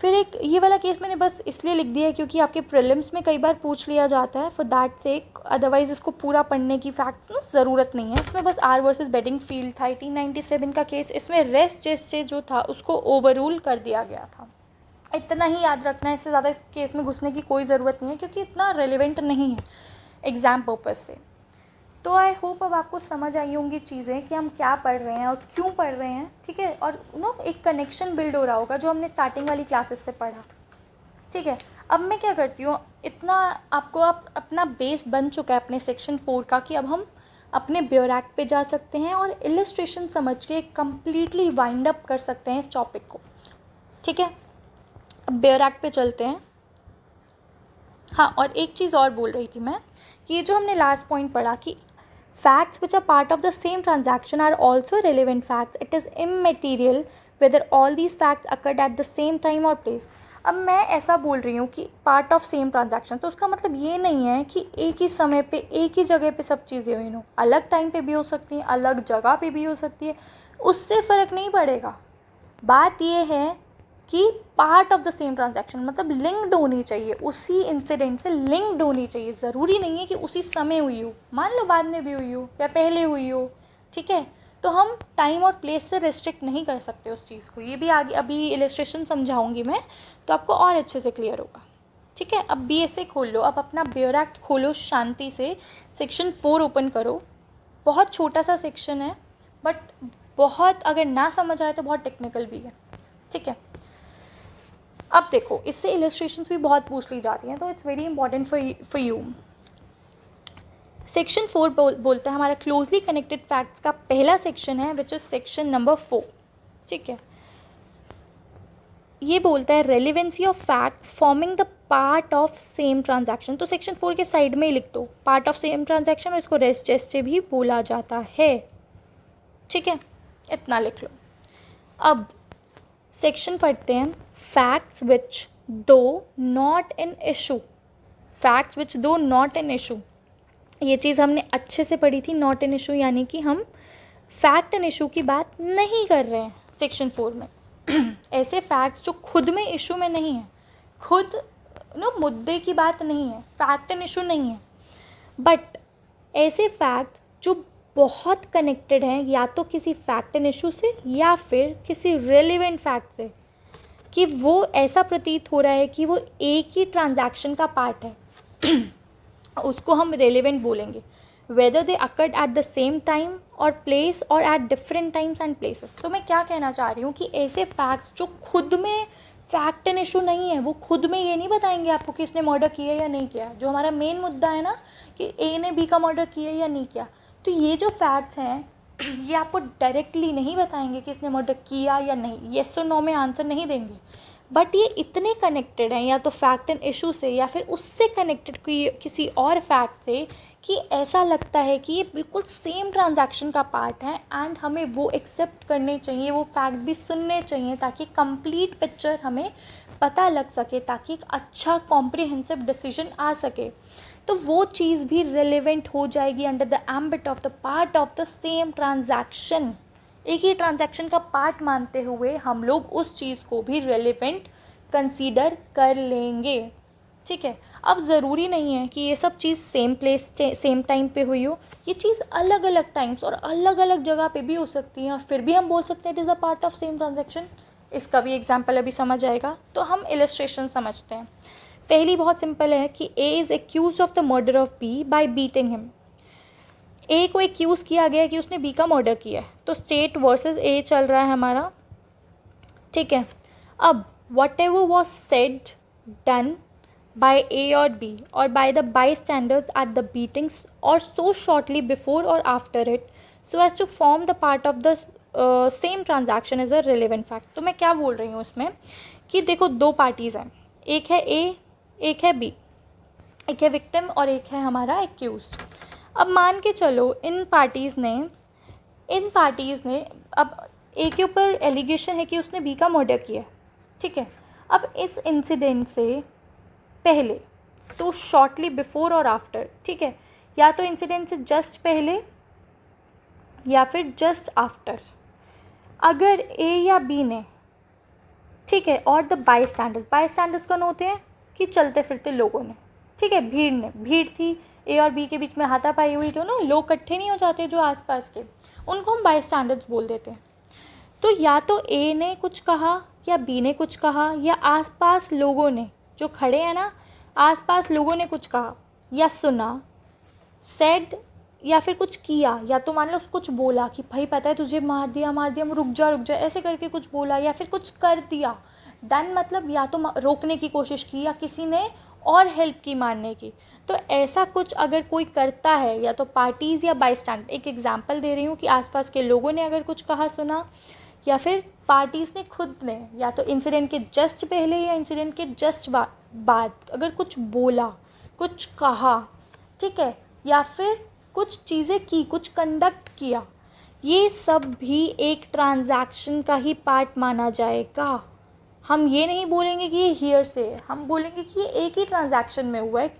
फिर एक ये वाला केस मैंने बस इसलिए लिख दिया है क्योंकि आपके प्रीलिम्स में कई बार पूछ लिया जाता है, फॉर दैट सेक, अदरवाइज़ इसको पूरा पढ़ने की फैक्ट्स ज़रूरत नहीं है। इसमें बस आर वर्सेस बेडिंगफील्ड था 1897 का केस, इसमें रेस जैसे जो था उसको ओवररूल कर दिया गया था। इतना ही याद रखना है, इससे ज़्यादा इस केस में घुसने की कोई ज़रूरत नहीं है क्योंकि इतना रेलिवेंट नहीं है एग्ज़ाम पर्पज़ से। तो आई होप अब आपको समझ आई होंगी चीज़ें कि हम क्या पढ़ रहे हैं और क्यों पढ़ रहे हैं, ठीक है, और एक कनेक्शन बिल्ड हो रहा होगा जो हमने स्टार्टिंग वाली क्लासेस से पढ़ा, ठीक है। अब मैं क्या करती हूँ, इतना आपको अपना बेस बन चुका है अपने सेक्शन 4 का कि अब हम अपने ब्योरैक्ट पे जा सकते हैं और इलस्ट्रेशन समझ के कम्प्लीटली वाइंड अप कर सकते हैं इस टॉपिक को, ठीक है। अब ब्योरैक्ट पे चलते हैं। हाँ, और एक चीज़ और बोल रही थी मैं कि ये जो हमने लास्ट पॉइंट पढ़ा कि facts which are part of the same transaction are also relevant facts. It is immaterial whether all these facts occurred at the same time or place. अब मैं ऐसा बोल रही हूँ कि पार्ट ऑफ सेम ट्रांजैक्शन, तो उसका मतलब ये नहीं है कि एक ही समय पे एक ही जगह पे सब चीज़ें हुई हो, अलग टाइम पे भी हो सकती हैं, अलग जगह पे भी हो सकती है, उससे फ़र्क नहीं पड़ेगा। बात ये है कि part of the same transaction मतलब लिंक्ड होनी चाहिए, उसी इंसिडेंट से लिंक्ड होनी चाहिए। ज़रूरी नहीं है कि उसी समय हुई हो, मान लो बाद में भी हुई हो या पहले हुई हो, ठीक है। तो हम टाइम और प्लेस से रिस्ट्रिक्ट नहीं कर सकते उस चीज़ को। ये भी आगे अभी इलस्ट्रेशन समझाऊंगी मैं, तो आपको और अच्छे से क्लियर होगा, ठीक है। अब BSA खोल लो, अब अपना ब्योरैक्ट खोलो शांति से, सेक्शन 4 ओपन करो। बहुत छोटा सा सेक्शन है, बट बहुत अगर ना समझ आए तो बहुत टेक्निकल भी है, ठीक है। अब देखो, इससे इलस्ट्रेशंस भी बहुत पूछ ली जाती हैं, तो it's very important for you. Section 4 बोलता है, हमारा क्लोजली कनेक्टेड फैक्ट्स का पहला सेक्शन है, विच इज सेक्शन नंबर 4। ठीक है, ये बोलता है relevancy of facts forming the part of same transaction. तो सेक्शन 4 के साइड में ही लिख दो पार्ट ऑफ सेम ट्रांजैक्शन, और इसको रेस्ट जेस्ट से भी बोला जाता है। ठीक है, इतना लिख लो। अब सेक्शन पढ़ते हैं, फैक्ट्स विच दो not in issue. Facts which दो नॉट इन इशू, ये चीज़ हमने अच्छे से पढ़ी थी। नॉट इन इशू यानी कि हम फैक्ट एंड इशू की बात नहीं कर रहे हैं सेक्शन 4 में। ऐसे फैक्ट्स जो खुद में इशू में नहीं है, खुद मुद्दे की बात नहीं है, फैक्ट एंड इशू नहीं है, बट ऐसे फैक्ट जो बहुत कनेक्टेड हैं या तो किसी फैक्ट एंड इशू से या फिर किसी रेलिवेंट फैक्ट से, कि वो ऐसा प्रतीत हो रहा है कि वो एक ही ट्रांजैक्शन का पार्ट है, उसको हम रेलिवेंट बोलेंगे। Whether they occurred at the same time और प्लेस और at different times and places. तो मैं क्या कहना चाह रही हूँ कि ऐसे फैक्ट्स जो खुद में फैक्ट एंड इशू नहीं है, वो खुद में ये नहीं बताएंगे आपको कि इसने मर्डर किया या नहीं किया। जो हमारा मेन मुद्दा है ना कि ए ने बी का मर्डर किया या नहीं किया, तो ये जो फैक्ट्स हैं ये आपको डायरेक्टली नहीं बताएंगे कि इसने मर्डर किया या नहीं, येस और नो में आंसर नहीं देंगे, बट ये इतने कनेक्टेड हैं या तो फैक्ट एंड इशू से या फिर उससे कनेक्टेड किसी और फैक्ट से कि ऐसा लगता है कि ये बिल्कुल सेम ट्रांजैक्शन का पार्ट है, एंड हमें वो एक्सेप्ट करने चाहिए, वो फैक्ट भी सुनने चाहिए, ताकि कंप्लीट पिक्चर हमें पता लग सके, ताकि एक अच्छा कॉम्प्रिहेंसिव डिसीजन आ सके। तो वो चीज़ भी रेलेवेंट हो जाएगी under the ambit of the part of the same transaction. एक ही ट्रांजैक्शन का पार्ट मानते हुए हम लोग उस चीज़ को भी रेलेवेंट कंसीडर कर लेंगे। ठीक है, अब ज़रूरी नहीं है कि ये सब चीज़ सेम प्लेस सेम टाइम पे हुई हो, ये चीज़ अलग अलग टाइम्स और अलग अलग जगह पे भी हो सकती है, और फिर भी हम बोल सकते हैं it is a part of same transaction. इसका भी एग्जाम्पल अभी समझ आएगा। तो हम इलस्ट्रेशन समझते हैं। पहली बहुत सिंपल है कि A is accused of the murder of B by beating him. A को एक्यूज़ किया गया कि उसने बी का मर्डर किया है, तो स्टेट वर्सेस ए चल रहा है हमारा। ठीक है, अब whatever was said done by A or B or by the bystanders at the beatings or so shortly before or after it so as to form the part of the same transaction is a relevant fact. तो मैं क्या बोल रही हूँ इसमें कि देखो, दो पार्टीज़ हैं, एक है ए, एक है बी, एक है विक्टिम और एक है हमारा एक्यूज। अब मान के चलो इन पार्टीज़ ने अब ए के ऊपर एलिगेशन है कि उसने बी का मर्डर किया। ठीक है, अब इस इंसिडेंट से पहले, तो शॉर्टली बिफोर और आफ्टर, ठीक है, या तो इंसिडेंट से जस्ट पहले या फिर जस्ट आफ्टर, अगर ए या बी ने, ठीक है, और द बाई स्टैंडर्ड्स कौन होते हैं कि चलते फिरते लोगों ने, ठीक है, भीड़ थी ए और बी के बीच में हाथापाई हुई, जो ना लोग इकट्ठे नहीं हो जाते जो आसपास के, उनको हम बाई स्टैंडर्ड्स बोल देते हैं। तो या तो ए ने कुछ कहा या बी ने कुछ कहा या आसपास लोगों ने जो खड़े हैं ना, आसपास लोगों ने कुछ कहा या सुना, सेड, या फिर कुछ किया, या तो मान लो कुछ बोला कि भाई पता है तुझे मार दिया, रुक जा ऐसे करके कुछ बोला, या फिर कुछ कर दिया। डन मतलब या तो रोकने की कोशिश की या किसी ने और हेल्प की मारने की। तो ऐसा कुछ अगर कोई करता है, या तो पार्टीज़ या बाईस्टैंडर, एक एग्जांपल दे रही हूँ कि आसपास के लोगों ने अगर कुछ कहा सुना, या फिर पार्टीज़ ने खुद ने, या तो इंसिडेंट के जस्ट पहले या इंसिडेंट के जस्ट बाद अगर कुछ बोला, कुछ कहा, ठीक है, या फिर कुछ चीज़ें की, कुछ कंडक्ट किया, ये सब भी एक ट्रांजैक्शन का ही पार्ट माना जाएगा। हम ये नहीं बोलेंगे कि ये हियर से है, हम बोलेंगे कि ये एक ही ट्रांजैक्शन में हुआ है,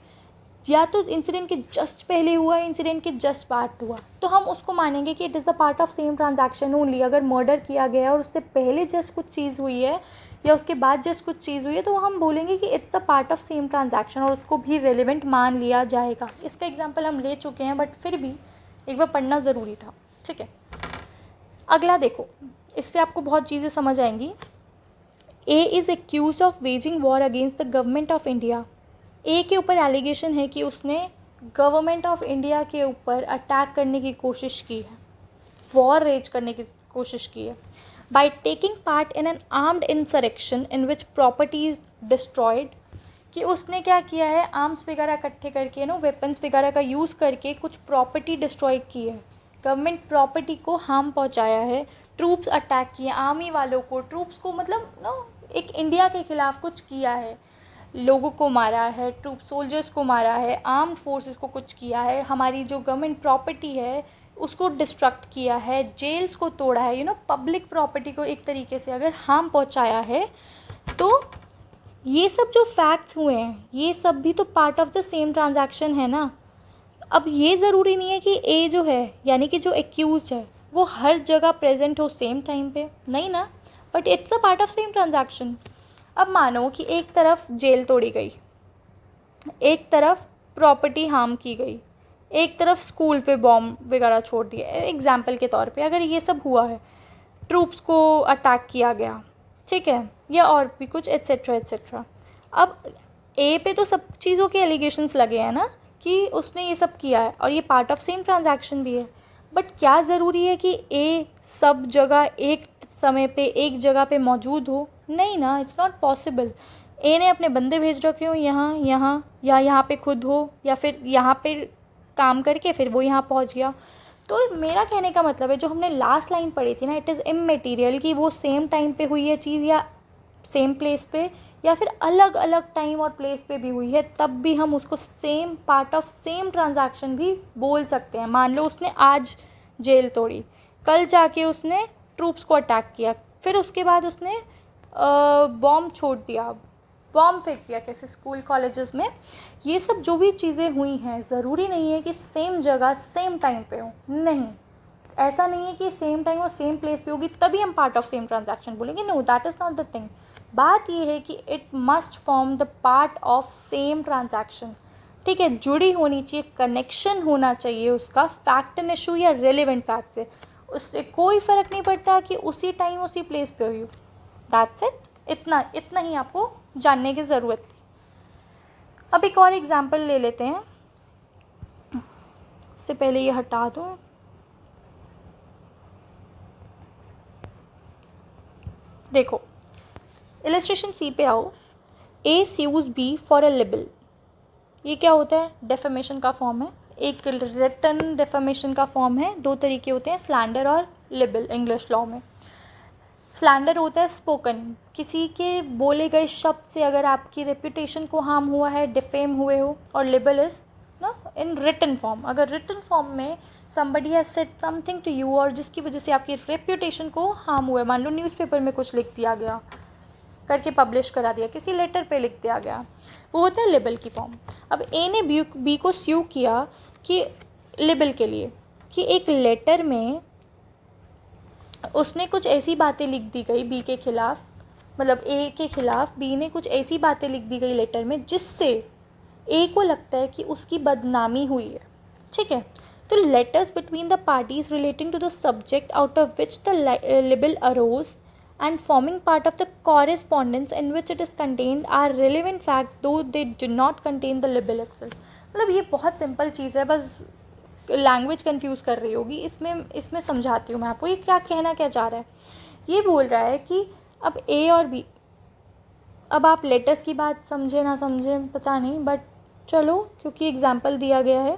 या तो इंसिडेंट के जस्ट पहले हुआ है, इंसिडेंट के जस्ट बाद हुआ, तो हम उसको मानेंगे कि it is the part of same transaction only. अगर मर्डर किया गया है और उससे पहले जस्ट कुछ चीज़ हुई है या उसके बाद जस्ट कुछ चीज़ हुई है, तो हम बोलेंगे कि it's the part of same transaction और उसको भी रेलिवेंट मान लिया जाएगा। इसका एग्जाम्पल हम ले चुके हैं, बट फिर भी एक बार पढ़ना ज़रूरी था। ठीक है, अगला देखो, इससे आपको बहुत चीज़ें समझ आएंगी। A is accused of waging war against the government of India. A के ऊपर एलिगेशन है कि उसने गवर्नमेंट ऑफ इंडिया के ऊपर अटैक करने की कोशिश की है, वॉर रेज करने की कोशिश की है। By taking part in an armed insurrection in which property is destroyed, कि उसने क्या किया है, आर्म्स वगैरह इकट्ठे करके वेपन्स वगैरह का यूज़ करके कुछ प्रॉपर्टी डिस्ट्रॉय की है, गवर्नमेंट प्रॉपर्टी को हार्म पहुंचाया है, ट्रूप्स अटैक किए, आर्मी वालों को, ट्रूप्स को, मतलब एक इंडिया के खिलाफ कुछ किया है, लोगों को मारा है, ट्रूप सोल्जर्स को मारा है, आर्म्ड फोर्सेस को कुछ किया है, हमारी जो गवर्नमेंट प्रॉपर्टी है उसको डिस्ट्रक्ट किया है, जेल्स को तोड़ा है, पब्लिक प्रॉपर्टी को एक तरीके से अगर हार्म पहुंचाया है, तो ये सब जो फैक्ट्स हुए हैं ये सब भी तो part of the same transaction है ना। अब ये ज़रूरी नहीं है कि ए जो है, यानी कि जो एक्यूज है, वो हर जगह प्रेजेंट हो सेम टाइम पे, नहीं ना, but it's a part of same transaction. अब मानो कि एक तरफ जेल तोड़ी गई, एक तरफ प्रॉपर्टी हार्म की गई, एक तरफ स्कूल पे बॉम्ब वगैरह छोड़ दिए, एग्जाम्पल के तौर पे अगर ये सब हुआ है, ट्रूप्स को अटैक किया गया, ठीक है, या और भी कुछ एट्सेट्रा एट्सेट्रा। अब ए पे तो सब चीज़ों के एलिगेशंस लगे हैं ना कि उसने ये सब किया है, और ये पार्ट ऑफ सेम ट्रांजैक्शन भी है, बट क्या ज़रूरी है कि ए सब जगह एक समय पे एक जगह पे मौजूद हो? नहीं ना, इट्स नॉट पॉसिबल। ए ने अपने बंदे भेज रखे हो यहाँ यहाँ, या यहाँ पे खुद हो, या फिर यहाँ पे काम करके फिर वो यहाँ पहुँच गया। तो मेरा कहने का मतलब है, जो हमने लास्ट लाइन पढ़ी थी ना, इट इज़ इममेटीरियल कि वो सेम टाइम पे हुई है चीज़ या सेम प्लेस पे, या फिर अलग अलग टाइम और प्लेस पे भी हुई है, तब भी हम उसको same part of same transaction भी बोल सकते हैं। मान लो उसने आज जेल तोड़ी, कल जाके उसने ट्रूप्स को अटैक किया, फिर उसके बाद उसने बॉम्ब छोड़ दिया, बॉम्ब फेंक दिया कैसे स्कूल कॉलेजेस में। ये सब जो भी चीज़ें हुई हैं, ज़रूरी नहीं है कि सेम जगह सेम टाइम पे हो, नहीं, ऐसा नहीं है कि सेम टाइम और सेम प्लेस पे होगी तभी हम पार्ट ऑफ सेम ट्रांजैक्शन बोलेंगे, no, that is not the thing. बात ये है कि it must form the part of same transaction, ठीक है, जुड़ी होनी चाहिए, कनेक्शन होना चाहिए उसका फैक्ट एंड इशू या रेलिवेंट फैक्ट से, उससे कोई फ़र्क नहीं पड़ता कि उसी टाइम उसी प्लेस पे हुई हो। दैट्स इट, इतना इतना ही आपको जानने की ज़रूरत थी। अब एक और एग्जांपल ले लेते हैं, इससे पहले ये हटा दो। देखो इलस्ट्रेशन सी पे आओ। A sues B for a libel, ये क्या होता है? डेफेमेशन का फॉर्म है, एक रिटन डेफेमेशन का फॉर्म है, दो तरीके होते हैं, स्लैंडर और लिबल इंग्लिश लॉ में। स्लैंडर होता है स्पोकन, किसी के बोले गए शब्द से अगर आपकी रेपुटेशन को हार्म हुआ है, डिफेम हुए हो, और लिबल इज ना इन रिटन फॉर्म, अगर रिटन फॉर्म में somebody has said something to you और जिसकी वजह से आपकी रेपुटेशन को हार्म हुआ है, मान लो न्यूज़पेपर में कुछ लिख दिया गया, करके पब्लिश करा दिया, किसी लेटर पे लिख दिया गया, वो होता है लिबल की फॉर्म। अब ए ने बी को स्यू किया कि लिबल के लिए, कि एक लेटर में उसने कुछ ऐसी बातें लिख दी गई बी के खिलाफ, मतलब ए के खिलाफ बी ने कुछ ऐसी बातें लिख दी गई लेटर में जिससे ए को लगता है कि उसकी बदनामी हुई है, ठीक है। तो letters between the parties relating to the subject out of which the libel arose and forming part of the correspondence in which it is contained are relevant facts though they do not contain the libel itself। मतलब ये बहुत simple चीज़ है, बस language confuse कर रही होगी, इसमें समझाती हूँ मैं आपको ये क्या कहना क्या चाह रहा है। ये बोल रहा है कि अब ए और बी, अब आप लेटर्स की बात समझे ना समझे पता नहीं, बट चलो क्योंकि एग्जाम्पल दिया गया है,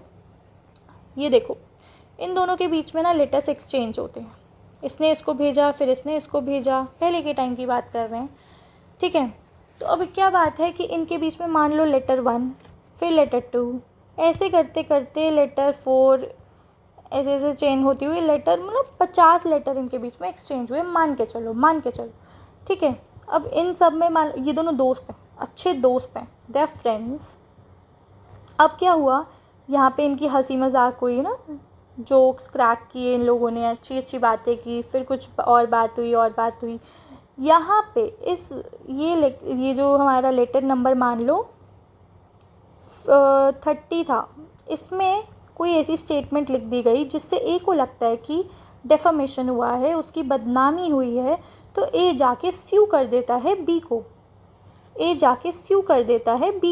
ये देखो इन दोनों के बीच में ना लेटर्स एक्सचेंज होते हैं, इसने इसको भेजा फिर इसने इसको भेजा, पहले के टाइम की बात कर रहे हैं, ठीक है। तो अब क्या बात है कि इनके बीच में मान लो लेटर 1 फिर लेटर 2, ऐसे करते करते लेटर 4, ऐसे ऐसे चेंज होती हुई लेटर, मतलब 50 लेटर इनके बीच में एक्सचेंज हुए, मान के चलो, ठीक है। अब इन सब में मान ये दोनों दोस्त हैं, अच्छे दोस्त हैं, दे आर फ्रेंड्स। अब क्या हुआ, यहाँ पे इनकी हंसी मजाक हुई ना, जोक्स क्रैक किए इन लोगों ने, अच्छी अच्छी बातें की, फिर कुछ और बात हुई, यहाँ पे ये जो हमारा लेटर नंबर मान लो 30 था, इसमें कोई ऐसी स्टेटमेंट लिख दी गई जिससे ए को लगता है कि डेफामेशन हुआ है, उसकी बदनामी हुई है, तो ए जाके स्यू कर देता है बी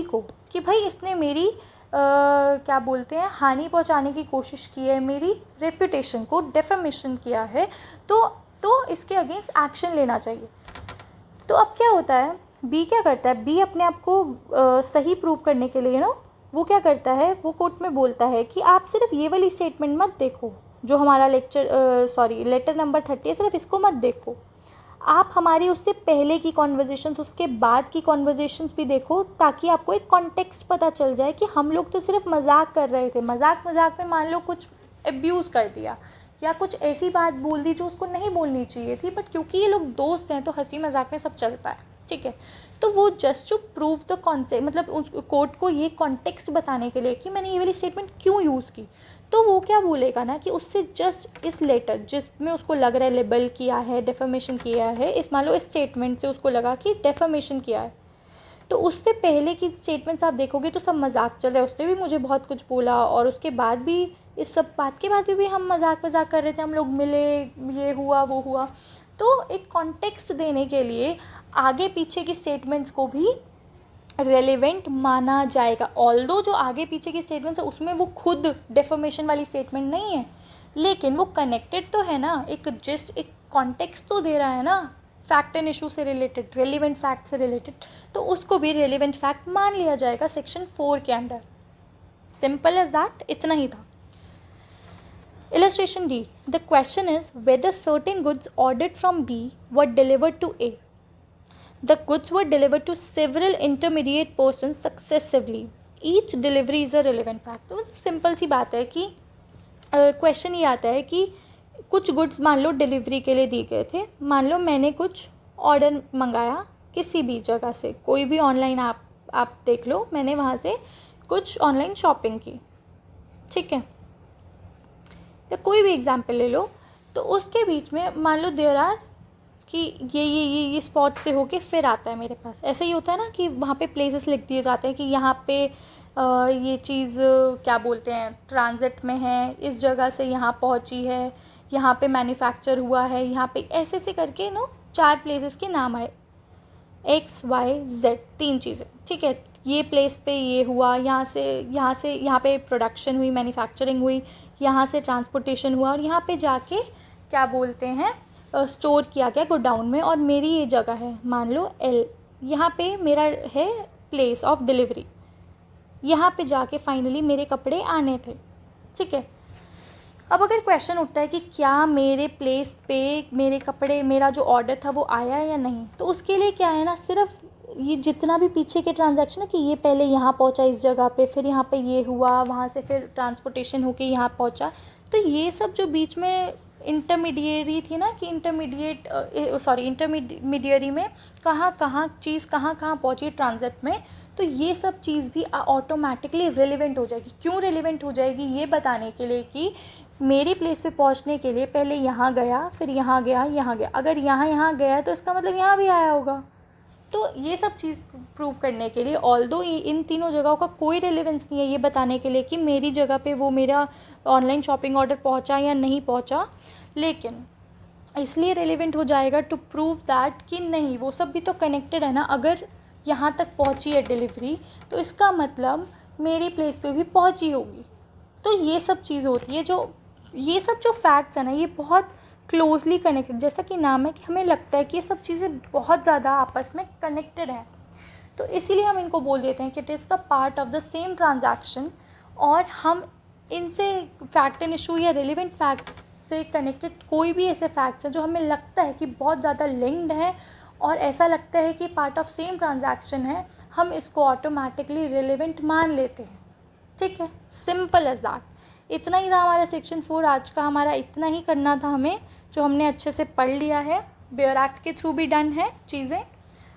को कि भाई इसने मेरी क्या बोलते हैं, हानि पहुंचाने की कोशिश की है, मेरी रेपुटेशन को डेफेमेशन किया है, तो तो इसके अगेंस्ट एक्शन लेना चाहिए। तो अब क्या होता है, बी क्या करता है, बी अपने आप को सही प्रूव करने के लिए वो क्या करता है, वो कोर्ट में बोलता है कि आप सिर्फ ये वाली स्टेटमेंट मत देखो जो हमारा लेटर नंबर 30 है, सिर्फ इसको मत देखो, आप हमारी उससे पहले की कॉन्वर्जेशंस, उसके बाद की कॉन्वर्जेशंस भी देखो, ताकि आपको एक कॉन्टेक्स्ट पता चल जाए कि हम लोग तो सिर्फ मजाक कर रहे थे, मजाक में मान लो कुछ एब्यूज़ कर दिया या कुछ ऐसी बात बोल दी जो उसको नहीं बोलनी चाहिए थी, बट क्योंकि ये लोग दोस्त हैं तो हंसी मजाक में सब चलता है, ठीक है। तो वो just to prove the concept, मतलब उस कोर्ट को ये कॉन्टेक्स्ट बताने के लिए कि मैंने ये वाली स्टेटमेंट क्यों यूज़ की, तो वो क्या बोलेगा ना कि उससे जस्ट इस लेटर जिसमें उसको लग रहा है लिबल किया है, डेफेमेशन किया है, इस मान लो इस स्टेटमेंट से उसको लगा कि डेफेमेशन किया है, तो उससे पहले की स्टेटमेंट्स आप देखोगे तो सब मजाक चल रहा है, उसने भी मुझे बहुत कुछ बोला और उसके बाद भी, इस सब बात के बाद भी हम मजाक कर रहे थे, हम लोग मिले, ये हुआ वो हुआ। तो एक कॉन्टेक्स्ट देने के लिए आगे पीछे की स्टेटमेंट्स को भी रेलेवेंट माना जाएगा। ऑल्दो जो आगे पीछे की स्टेटमेंट्स है उसमें वो खुद डेफर्मेशन वाली स्टेटमेंट नहीं है, लेकिन वो कनेक्टेड तो है ना, एक जस्ट एक कॉन्टेक्स्ट तो दे रहा है ना, फैक्ट एंड इशू से रिलेटेड, रेलिवेंट फैक्ट से रिलेटेड, तो उसको भी रेलिवेंट फैक्ट मान लिया जाएगा सेक्शन 4 के अंडर। सिंपल एज दैट, इतना ही था। Illustration D. The question is whether certain goods ordered from B were delivered to A. The goods were delivered to several intermediate persons successively. Each delivery is a relevant fact. तो simple सी बात है कि question ये आता है कि कुछ goods मान लो डिलीवरी के लिए दिए गए थे, मान लो मैंने कुछ ऑर्डर मंगाया किसी भी जगह से, कोई भी ऑनलाइन आप देख लो, मैंने वहाँ से कुछ ऑनलाइन शॉपिंग की, ठीक है, या कोई भी एग्जाम्पल ले लो, तो उसके बीच में मान लो देयर आर कि ये स्पॉट से होके फिर आता है मेरे पास, ऐसे ही होता है ना कि वहाँ पे प्लेसेस लिख दिए जाते हैं कि यहाँ पे ये चीज़ क्या बोलते हैं ट्रांजिट में है, इस जगह से यहाँ पहुँची है, यहाँ पे मैन्युफैक्चर हुआ है, यहाँ पे ऐसे से करके 4 प्लेसेस के नाम आए, XYZ 3 चीज़ें, ठीक है, ये प्लेस पे ये हुआ, यहाँ पे प्रोडक्शन हुई, मैन्युफैक्चरिंग हुई, यहाँ से ट्रांसपोर्टेशन हुआ और यहाँ पे जाके क्या बोलते हैं स्टोर किया गया गोडाउन में, और मेरी ये जगह है मान लो L, यहाँ पे मेरा है प्लेस ऑफ डिलीवरी, यहाँ पे जाके फाइनली मेरे कपड़े आने थे, ठीक है। अब अगर क्वेश्चन उठता है कि क्या मेरे प्लेस पे मेरे कपड़े, मेरा जो ऑर्डर था वो आया या नहीं, तो उसके लिए क्या है ना, सिर्फ ये जितना भी पीछे के ट्रांजैक्शन है कि ये पहले यहाँ पहुँचा इस जगह पे, फिर यहाँ पे ये हुआ, वहाँ से फिर ट्रांसपोर्टेशन होके यहाँ पहुँचा, तो ये सब जो बीच में इंटरमीडिएरी थी ना कि इंटरमीडियरी में कहाँ चीज़ कहाँ पहुँची ट्रांजिट में, तो ये सब चीज़ भी ऑटोमेटिकली रेलिवेंट हो जाएगी। क्यों रेलिवेंट हो जाएगी, ये बताने के लिए कि मेरी प्लेस पे पहुंचने के लिए पहले यहाँ गया, फिर यहाँ गया, अगर यहाँ गया तो इसका मतलब यहाँ भी आया होगा। तो ये सब चीज़ प्रूव करने के लिए, ऑल्दो इन तीनों जगहों का कोई रेलेवेंस नहीं है ये बताने के लिए कि मेरी जगह पे वो मेरा ऑनलाइन शॉपिंग ऑर्डर पहुँचा या नहीं पहुँचा, लेकिन इसलिए रेलेवेंट हो जाएगा टू प्रूव दैट कि नहीं, वो सब भी तो कनेक्टेड है ना, अगर यहाँ तक पहुँची है डिलीवरी तो इसका मतलब मेरी प्लेस पे भी पहुँची होगी। तो ये सब चीज़ होती है, ये सब जो फैक्ट्स है ना, ये बहुत क्लोजली कनेक्टेड, जैसा कि नाम है कि हमें लगता है कि ये सब चीज़ें बहुत ज़्यादा आपस में कनेक्टेड हैं, तो इसीलिए हम इनको बोल देते हैं कि it is the part of the same transaction, और हम इनसे फैक्ट एंड इशू या रेलिवेंट फैक्ट्स से कनेक्टेड कोई भी ऐसे फैक्ट्स हैं जो हमें लगता है कि बहुत ज़्यादा लिंक्ड है और ऐसा लगता है कि पार्ट ऑफ सेम ट्रांजैक्शन है, हम इसको ऑटोमेटिकली रेलिवेंट मान लेते हैं, ठीक है। Simple as that. इतना ही था हमारा सेक्शन 4 आज का, हमारा इतना ही करना था हमें, जो हमने अच्छे से पढ़ लिया है, बेयर एक्ट के थ्रू भी डन है चीज़ें,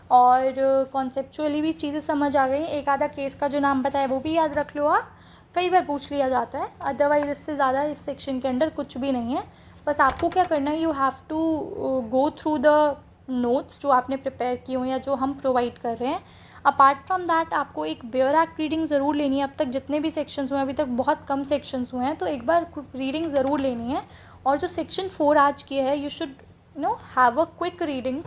और कॉन्सेप्चुअली भी चीज़ें समझ आ गई। एक आधा केस का जो नाम बताया वो भी याद रख लो आप, कई बार पूछ लिया जाता है, अदरवाइज इससे ज़्यादा इस सेक्शन के अंदर कुछ भी नहीं है। बस आपको क्या करना है, you have to go through the notes जो आपने प्रिपेयर किए हुए या जो हम प्रोवाइड कर रहे हैं। अपार्ट फ्रॉम दैट आपको एक बेयर एक्ट रीडिंग ज़रूर लेनी है। अब तक जितने भी सेक्शंस हुए हैं, अभी तक बहुत कम सेक्शंस हुए हैं, तो एक बार रीडिंग ज़रूर लेनी है। और जो सेक्शन 4 आज किया है, you should have a quick reading.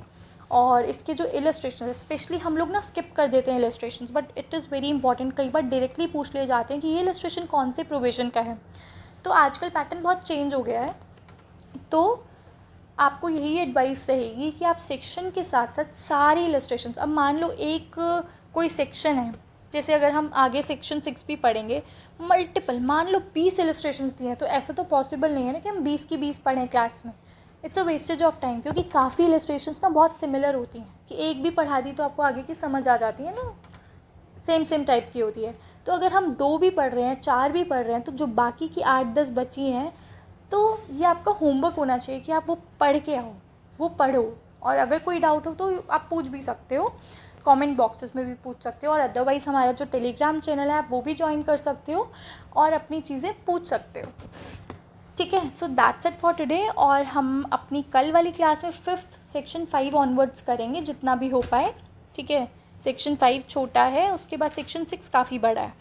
और इसके जो इलस्ट्रेशन, स्पेशली हम लोग स्किप कर देते हैं illustrations, but it is very important. कई बार डायरेक्टली पूछ ले जाते हैं कि ये इलस्ट्रेशन कौन से प्रोविज़न का है। तो आजकल पैटर्न बहुत चेंज हो गया है, तो आपको यही एडवाइस रहेगी कि आप सेक्शन के साथ साथ सारे इलस्ट्रेशंस, अब मान लो एक कोई सेक्शन है, जैसे अगर हम आगे सेक्शन 6 भी पढ़ेंगे, मल्टीपल मान लो 20 इलस्ट्रेशंस दिए हैं, तो ऐसा तो पॉसिबल नहीं है ना कि हम 20 की 20 पढ़ें क्लास में। It's a wastage of time, क्योंकि काफ़ी इलस्ट्रेशंस ना बहुत सिमिलर होती हैं कि एक भी पढ़ा दी तो आपको आगे की समझ आ जाती है ना, सेम टाइप की होती है। तो अगर हम 2 भी पढ़ रहे हैं, 4 भी पढ़ रहे हैं, तो जो बाकी की 8-10 बची हैं, तो ये आपका होमवर्क होना चाहिए कि आप वो पढ़ के आओ, वो पढ़ो। और अगर कोई डाउट हो तो आप पूछ भी सकते हो, कमेंट बॉक्सेस में भी पूछ सकते हो, और अदरवाइज़ हमारा जो टेलीग्राम चैनल है आप वो भी ज्वाइन कर सकते हो और अपनी चीज़ें पूछ सकते हो। ठीक है, so that's it for today. और हम अपनी कल वाली क्लास में 5th सेक्शन 5 ऑनवर्ड्स करेंगे जितना भी हो पाए। ठीक है, सेक्शन 5 छोटा है, उसके बाद सेक्शन 6 काफ़ी बड़ा है,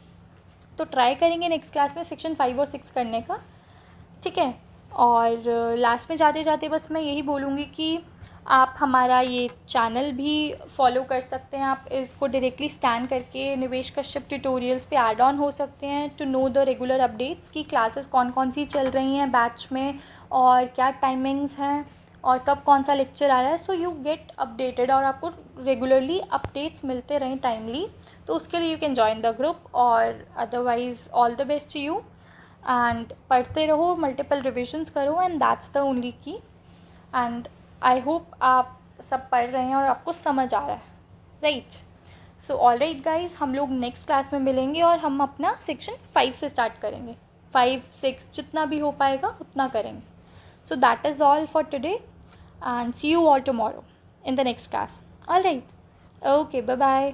तो ट्राई करेंगे नेक्स्ट क्लास में सेक्शन 5 और 6 करने का। ठीक है, और लास्ट में जाते जाते बस मैं यही बोलूँगी कि आप हमारा ये चैनल भी फॉलो कर सकते हैं, आप इसको डायरेक्टली स्कैन करके निवेश कश्यप ट्यूटोरियल्स पे ऐड ऑन हो सकते हैं to know the regular updates की क्लासेस कौन कौन सी चल रही हैं बैच में और क्या टाइमिंग्स हैं और कब कौन सा लेक्चर आ रहा है, सो यू गेट अपडेटेड और आपको रेगुलरली अपडेट्स मिलते रहें टाइमली। तो उसके लिए you can join the group, और otherwise all the best to you. And पढ़ते रहो, मल्टीपल रिविजन्स करो, and that's the only key. And I hope आप सब पढ़ रहे हैं और आपको समझ आ रहा है, right. So all right guys, हम लोग नेक्स्ट क्लास में मिलेंगे और हम अपना सेक्शन 5 से स्टार्ट करेंगे, 5-6 जितना भी हो पाएगा उतना करेंगे। So that is all for today and see you all tomorrow in the next class. All right, okay, bye bye.